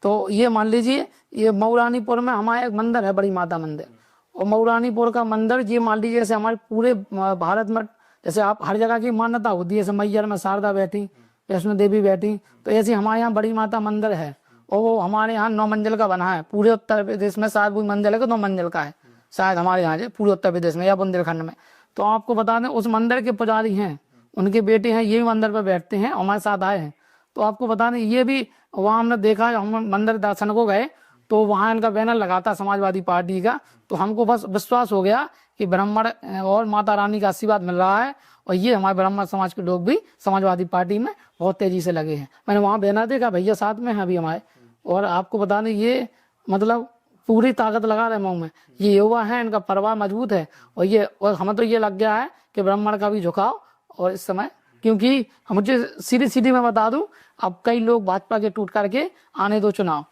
तो ये मान लीजिए ये मऊरानीपुर में हमारा एक मंदिर है, बड़ी माता मंदिर, और मऊरानीपुर का मंदिर ये मान लीजिए जैसे हमारे पूरे भारत में जैसे आप हर जगह की मान्यता होती है, जैसे मैहर में शारदा बैठी, वैष्णो देवी बैठी, तो ऐसे हमारे यहाँ बड़ी माता मंदिर है, और वो हमारे यहाँ 9 मंजिल का बना है। पूरे उत्तर प्रदेश में शायद वो मंदिर है कि 9 मंजिल का है, शायद हमारे यहाँ से पूरे उत्तर प्रदेश में या बुंदेलखंड में। तो आपको बता दें उस मंदिर के पुजारी हैं, उनके बेटे हैं, ये भी मंदिर पर बैठते हैं, हमारे साथ आए हैं। तो आपको बता दें ये भी वहाँ हमने देखा, हम मंदिर दर्शन को गए तो वहाँ इनका बैनर लगा था समाजवादी पार्टी का, तो हमको बस विश्वास हो गया कि ब्राह्मण और माता रानी का आशीर्वाद मिल रहा है, और ये हमारे ब्राह्मण समाज के लोग भी समाजवादी पार्टी में बहुत तेजी से लगे हैं। मैंने वहाँ बैनर देखा, भैया साथ में हैं अभी हमारे, और आपको बता दें ये मतलब पूरी ताकत लगा रहे मुँह में, ये युवा है, इनका परिवार मजबूत है, और हमें तो ये लग गया है कि ब्राह्मण का भी झुकाव। और इस समय क्योंकि मुझे सीधी मैं बता दूं, अब कई लोग भाजपा के टूट करके आने दो चुनाव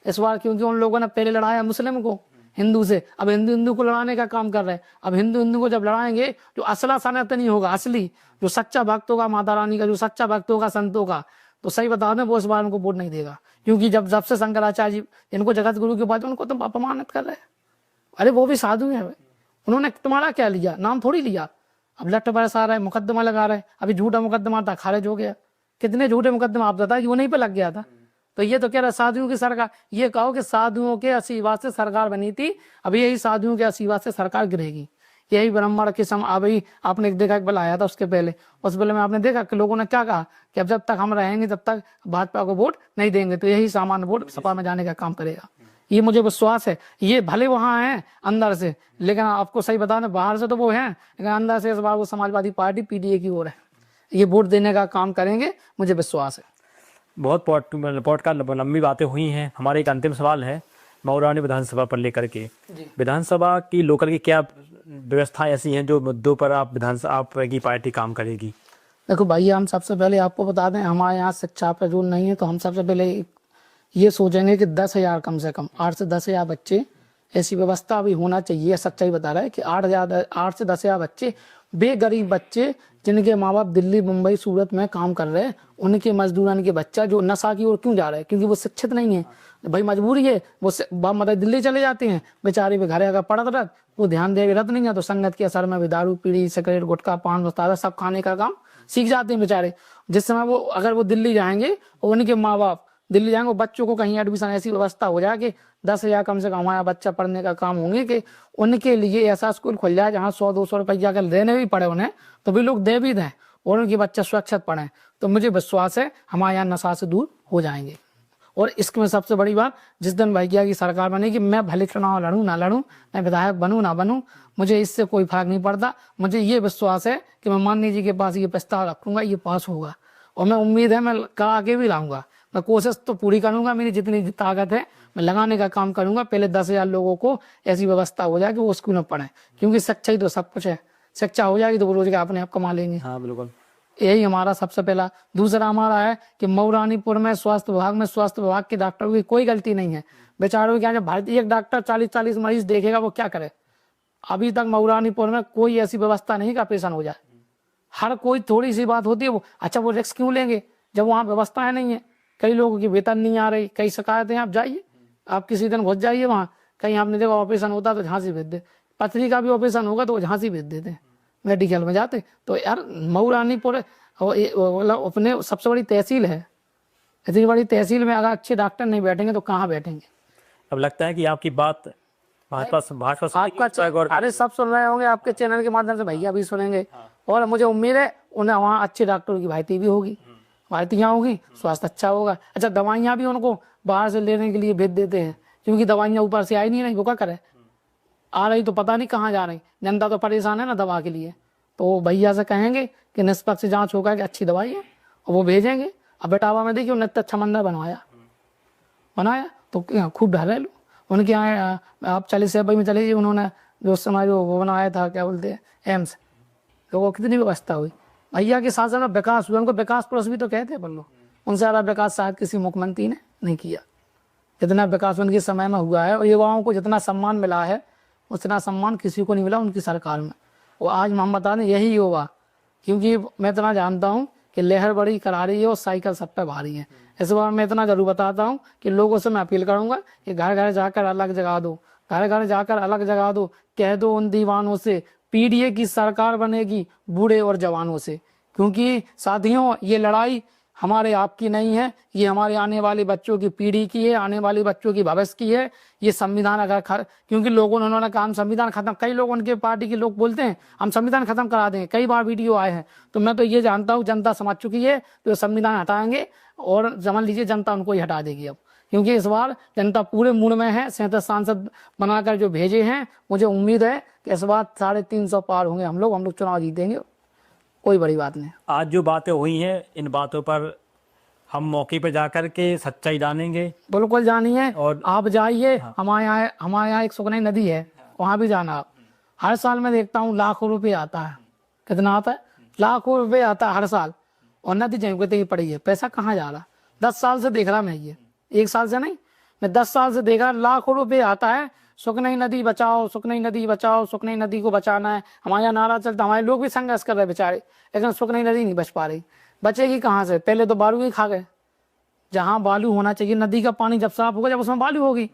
इस बार, क्योंकि उन लोगों ने पहले लड़ाया मुस्लिम को हिंदू से, अब हिंदू को लड़ाने का काम कर रहे हैं। अब हिंदू को जब लड़ाएंगे जो असला सनातनी होगा, असली जो सच्चा भक्त होगा माता रानी का, जो सच्चा भक्त होगा संतों का, तो सही बता दें वो इस बार उनको वोट नहीं देगा। क्योंकि जब से शंकराचार्य जी इनको जगत गुरु के बाद उनको तो अपमानित कर रहे हैं। अरे वो भी साधु है, उन्होंने तुम्हारा क्या लिया, नाम थोड़ी लिया। अब लट बरसा रहे, मुकदमा लगा रहे, अभी झूठा मुकदमा था खारिज हो गया। कितने झूठे मुकदमा आप बताइए, वो नहीं पे लग गया था। तो ये तो कह रहा साधुओं की सरकार, ये कहो कि साधुओं के आशीर्वाद से सरकार बनी थी, अभी यही साधुओं के आशीर्वाद से सरकार गिरेगी। यही ब्राह्मण के समय अभी आपने देखा एक बिल आया था, उसके पहले उस बिल में आपने देखा कि लोगों ने क्या कहा कि अब जब तक हम रहेंगे तब तक भाजपा को वोट नहीं देंगे, तो यही सामान्य वोट सपा में जाने का काम करेगा। ये मुझे विश्वास है। ये भले वहाँ हैं अंदर से, लेकिन आपको सही बता दें बाहर से तो वो हैं, लेकिन अंदर से इस बार वो समाजवादी पार्टी पीडीए की ओर है, ये वोट देने का काम करेंगे, मुझे विश्वास है। बहुत पॉडकास्ट लंबी बातें हुई हैं। हमारा एक अंतिम सवाल है मऊरानी विधानसभा पर लेकर के। विधानसभा की लोकल की क्या व्यवस्थाएं ऐसी हैं जो मुद्दों पर आप की पार्टी काम करेगी? देखो भाई, हम सबसे पहले आपको बता दें हमारे यहाँ शिक्षा पर जोर नहीं है, तो हम सबसे पहले ये सोचेंगे कि 10,000 कम से कम 8 से 10,000 बच्चे, ऐसी व्यवस्था भी होना चाहिए। सच्चाई बता रहा है कि 8 से 10,000 बच्चे, बेगरीब बच्चे जिनके माँ बाप दिल्ली मुंबई सूरत में काम कर रहे हैं, उनके मजदूरन के बच्चा जो नशा की ओर क्यों जा रहे हैं, क्योंकि वो शिक्षित नहीं है। भाई मजबूरी है, वो बाप मतलब दिल्ली चले जाते हैं बेचारे, पे घर अगर पड़त रहत वो ध्यान दे रहत नहीं है, तो संगत के असर में भी दारू पीड़ी सिगरेट गुटखा पान मसाला सब खाने का काम सीख जाते हैं बेचारे। जिस समय वो अगर वो दिल्ली जाएंगे और उनके माँ बाप दिल्ली जाएंगे, बच्चों को कहीं एडमिशन ऐसी व्यवस्था हो जाए कि 10,000 कम से कम हमारा बच्चा पढ़ने का काम होंगे, कि उनके लिए ऐसा स्कूल खुल जाए जहाँ 100-200 रुपया अगर देने भी पड़े उन्हें तो भी लोग दे भी दें और उनके बच्चे सुरक्षित पढ़ें, तो मुझे विश्वास है हमारे यहाँ नशा से दूर हो जाएंगे। और इसमें सबसे बड़ी बात, जिस दिन भैया की सरकार बनेगी, मैं भले चुनाव लड़ूं ना लड़ूं, मैं विधायक बनूं ना बनूं, मुझे इससे कोई फर्क नहीं पड़ता। मुझे ये विश्वास है कि मैं माननीय जी के पास ये प्रस्ताव रखूंगा, ये पास होगा, और मैं उम्मीद है मैं करा के भी लाऊंगा। मैं कोशिश तो पूरी करूंगा, मेरी जितनी ताकत है मैं लगाने का काम करूंगा। पहले 10,000 लोगों को ऐसी व्यवस्था हो जाए कि वो स्कूल में पढ़ें, क्योंकि शिक्षा ही तो सब कुछ है। शिक्षा हो जाएगी तो वो रोजगार अपने आप कमा लेंगे। हाँ बिल्कुल, यही हमारा सबसे पहला। दूसरा हमारा है कि मऊरानीपुर में स्वास्थ्य विभाग के डॉक्टरों की कोई गलती नहीं है। बेचारों क्या, जब भारतीय एक डॉक्टर 40-40 मरीज देखेगा वो क्या करे। अभी तक मऊरानीपुर में कोई ऐसी व्यवस्था नहीं का ऑपरेशन हो जाए। हर कोई थोड़ी सी बात होती है वो, अच्छा वो रिस्क क्यों लेंगे जब वहाँ व्यवस्थाएं नहीं है। कई लोगों की वेतन नहीं आ रही, कई शिकायतें। आप जाइए, आप किसी दिन घुस जाइए वहाँ, कहीं आपने देखा ऑपरेशन होता तो झांसी भेज दे, पथरी का भी ऑपरेशन होगा तो वो झांसी भेज देते हैं, मेडिकल में जाते। तो यार मऊरानीपुर अपने सबसे बड़ी तहसील है, इतनी बड़ी तहसील में अगर अच्छे डॉक्टर नहीं बैठेंगे तो कहाँ बैठेंगे। अब लगता है कि आपकी बात भाजपा अरे सब सुन रहे होंगे आपके चैनल के माध्यम से, भैया भी सुनेंगे। और मुझे उम्मीद है उन्हें वहाँ अच्छे डॉक्टरों की भर्ती भी होगी, भर्तियाँ होगी, स्वास्थ्य अच्छा होगा। अच्छा दवाइयाँ भी उनको बाहर से लेने के लिए भेज देते हैं, क्योंकि दवाइयाँ ऊपर से आई नहीं रही, वो क्या करे, आ रही तो पता नहीं कहाँ जा रही। जनता तो परेशान है ना दवा के लिए, तो भैया से कहेंगे कि निष्पक्ष जांच होगा कि अच्छी दवाई है, और वो भेजेंगे। अब बेटावा में देखिए उन्होंने इतना अच्छा मंदिर बनाया तो खूब ढाले लो उनके यहाँ। आप 40 में चले जाइए, उन्होंने जो समय जो वो बनाया था क्या बोलते हैं एम्स, तो वो कितनी व्यवस्था हुई। भैया के शासन में विकास हुआ, उनको विकास पुरुष भी तो कहते हैं अपन लोग। उनसे ज़्यादा विकास शायद किसी मुख्यमंत्री ने नहीं किया, जितना विकास उनके समय में हुआ है। और युवाओं को जितना सम्मान मिला है उतना सम्मान किसी को नहीं मिला उनकी सरकार में। और आज हम बता दें यही युवा, क्योंकि मैं इतना जानता हूँ कि लहर बड़ी करारी है और साइकिल सब पे भारी है। इस बार मैं इतना जरूर बताता हूँ कि लोगों से मैं अपील करूँगा कि घर घर जाकर अलग जगा दो, घर घर जाकर अलग जगा दो, कह दो उन दीवानों से पीडीए की सरकार बनेगी बूढ़े और जवानों से। क्योंकि साथियों ये लड़ाई हमारे आपकी नहीं है, ये हमारे आने वाले बच्चों की पीढ़ी की है, आने वाले बच्चों की भविष्य की है। ये संविधान अगर क्योंकि लोगों ने उन्होंने कहा हम संविधान खत्म, कई लोग उनके पार्टी के लोग बोलते हैं हम संविधान खत्म करा देंगे, कई बार वीडियो आए हैं। तो मैं तो ये जानता हूँ जनता समझ चुकी है तो संविधान हटाएंगे और समझ लीजिए जनता उनको ही हटा देगी अब, क्योंकि इस बार जनता पूरे मूड में है। 37 सांसद बनाकर जो भेजे हैं, मुझे उम्मीद है कि इस बार 350 पार होंगे हम लोग चुनाव जीतेंगे, कोई बड़ी बात नहीं। आज जो बातें हुई हैं इन बातों पर हम मौके पर जाकर के सच्चाई जानेंगे। बिल्कुल जानिए और आप जाइए। हमारे यहाँ एक सुकनई नदी है, वहाँ भी जाना आप। हर साल मैं देखता हूँ लाखों रुपये आता है। कितना आता है? लाखों रुपये आता है हर साल। और नदी जंगते ही पड़ी है, पैसा कहाँ जा रहा? 10 साल से देख रहा मैं, ये 1 साल से नहीं, मैं 10 साल से देख रहा। लाखों रुपये आता है। सुकनई नदी बचाओ, सुकनई नदी बचाओ, सुकनई नदी को बचाना है। हमारे यहाँ नारा चलता, हमारे लोग भी संघर्ष कर रहे बेचारे, लेकिन सुकनई नदी नहीं बच पा रही। बचेगी कहाँ से? पहले तो बालू ही खा गए। जहाँ बालू होना चाहिए, नदी का पानी जब साफ होगा जब उसमें बालू होगी,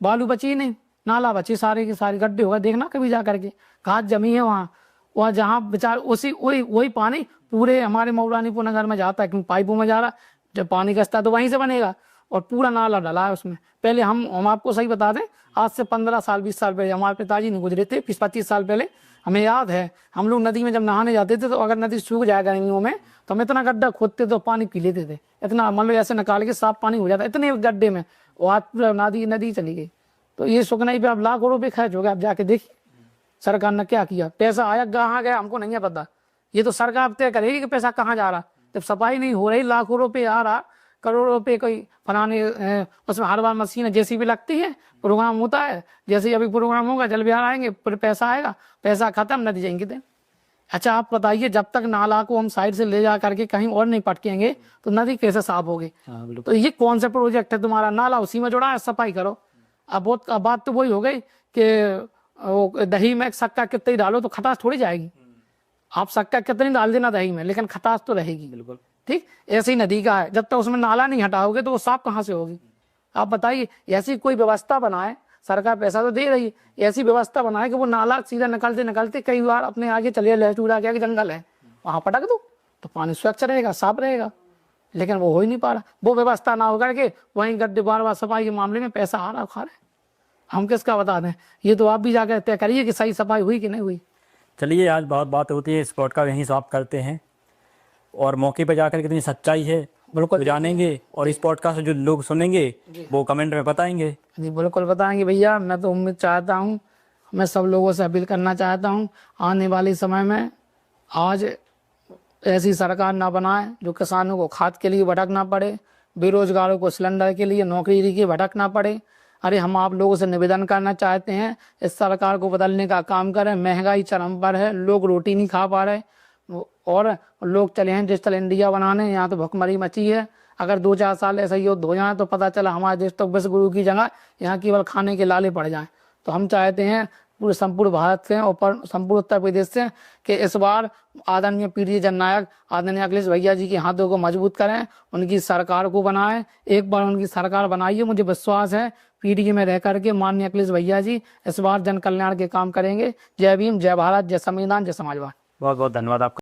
बालू बची ही नहीं, नाला बची, सारे के सारे गड्ढे होगा। देखना कभी जा करके, घास जमी है वहाँ जहाँ बेचारे उसी वही पानी पूरे हमारे मऊरानीपुर नगर में जाता है, क्योंकि पाइपों में जा रहा। जब पानी का स्तर तो वहीं से बनेगा और पूरा नाला डला है उसमें। पहले हम आपको सही बता दें, आज से 15 साल 20 साल पहले हमारे पिताजी नहीं गुजरे थे, 25 साल पहले हमें याद है, हम लोग नदी में जब नहाने जाते थे तो अगर नदी सूख जाए गर्मियों में तो हम इतना गड्ढा खोदते तो पानी पी लेते थे। इतना मान लो ऐसे निकाल के साफ पानी हो जाता इतने गड्ढे में, और आज पूरा नदी चली गई। तो ये सुकनई पे अब लाखों रुपये खर्च हो गए। आप जाके देखिए सरकार ने क्या किया, पैसा आया कहाँ गया हमको नहीं है पता। ये तो सरकार तय करेगी कि पैसा कहाँ जा रहा। जब सफाई नहीं हो रही, लाखों रुपये आ रहा, करोड़ों रुपये कोई फलाने उसमें हर बार मशीन जैसी भी लगती है, प्रोग्राम होता है, जैसे अभी प्रोग्राम होगा जल विहार आएंगे, फिर पैसा आएगा, पैसा खत्म, नदी जाएंगे दिन। अच्छा आप बताइए, जब तक नाला को हम साइड से ले जा करके कहीं और नहीं पटकेंगे तो नदी कैसे साफ होगी? तो ये कौन सा प्रोजेक्ट है तुम्हारा? नाला उसी में जुड़ा है, सफाई करो। अब बात तो वही हो गई कि दही में शक्कर कितनी डालो तो खटास थोड़ी जाएगी। आप शक्कर कितनी डाल देना दही में, लेकिन खटास तो रहेगी। बिल्कुल ठीक ऐसे ही नदी का है, जब तक उसमें नाला नहीं हटाओगे तो वो साफ कहाँ से होगी? आप बताइए। ऐसी कोई व्यवस्था बनाए, सरकार पैसा तो दे रही है, ऐसी व्यवस्था बनाए कि वो नाला सीधा निकलते कई बार अपने आगे चलिए लहचूड़ा के जंगल है वहां पटक दो तो पानी स्वच्छ रहेगा, साफ रहेगा। लेकिन वो हो ही नहीं पा रहा। वो व्यवस्था ना होकर के वहीं गड्ढे बार सफाई के मामले में पैसा आ रहा खा रहे। हम किसका बता दें? ये तो आप भी जाकर तय करिए कि सही सफाई हुई कि नहीं हुई। चलिए आज बहुत बात होती है, इस पॉडकास्ट यहीं समाप्त करते हैं और मौके पर जाकर कितनी सच्चाई है बिल्कुल जानेंगे, और इस पॉडकास्ट जो लोग सुनेंगे वो कमेंट में बताएंगे। जी बिल्कुल बताएंगे भैया। मैं तो उम्मीद चाहता हूँ, मैं सब लोगों से अपील करना चाहता हूँ, आने वाले समय में आज ऐसी सरकार ना बनाए जो किसानों को खाद के लिए भटकना पड़े, बेरोजगारों को सिलेंडर के लिए नौकरी के लिए भटकना पड़े। अरे हम आप लोगों से निवेदन करना चाहते हैं, इस सरकार को बदलने का काम करें। महंगाई चरम पर है, लोग रोटी नहीं खा पा रहे और लोग चले हैं डिजिटल इंडिया बनाने। यहाँ तो भुखमरी मची है। अगर 2-4 साल ऐसा युद्ध हो जाए तो पता चला हमारे देश तो विश्व गुरु की जगह यहाँ केवल खाने के लाले पड़ जाएं। तो हम चाहते हैं पूरे संपूर्ण भारत से और संपूर्ण उत्तर प्रदेश से कि इस बार आदरणीय पीडीए जननायक आदरणीय अखिलेश भैया जी के हाथों को मजबूत करें, उनकी सरकार को बनाएं। एक बार उनकी सरकार बनाइए, मुझे विश्वास है पीडीए में रह करके माननीय अखिलेश भैया जी इस बार जन कल्याण के काम करेंगे। जय भीम, जय भारत, जय संविधान, जय समाजवाद। बहुत बहुत धन्यवाद आपका।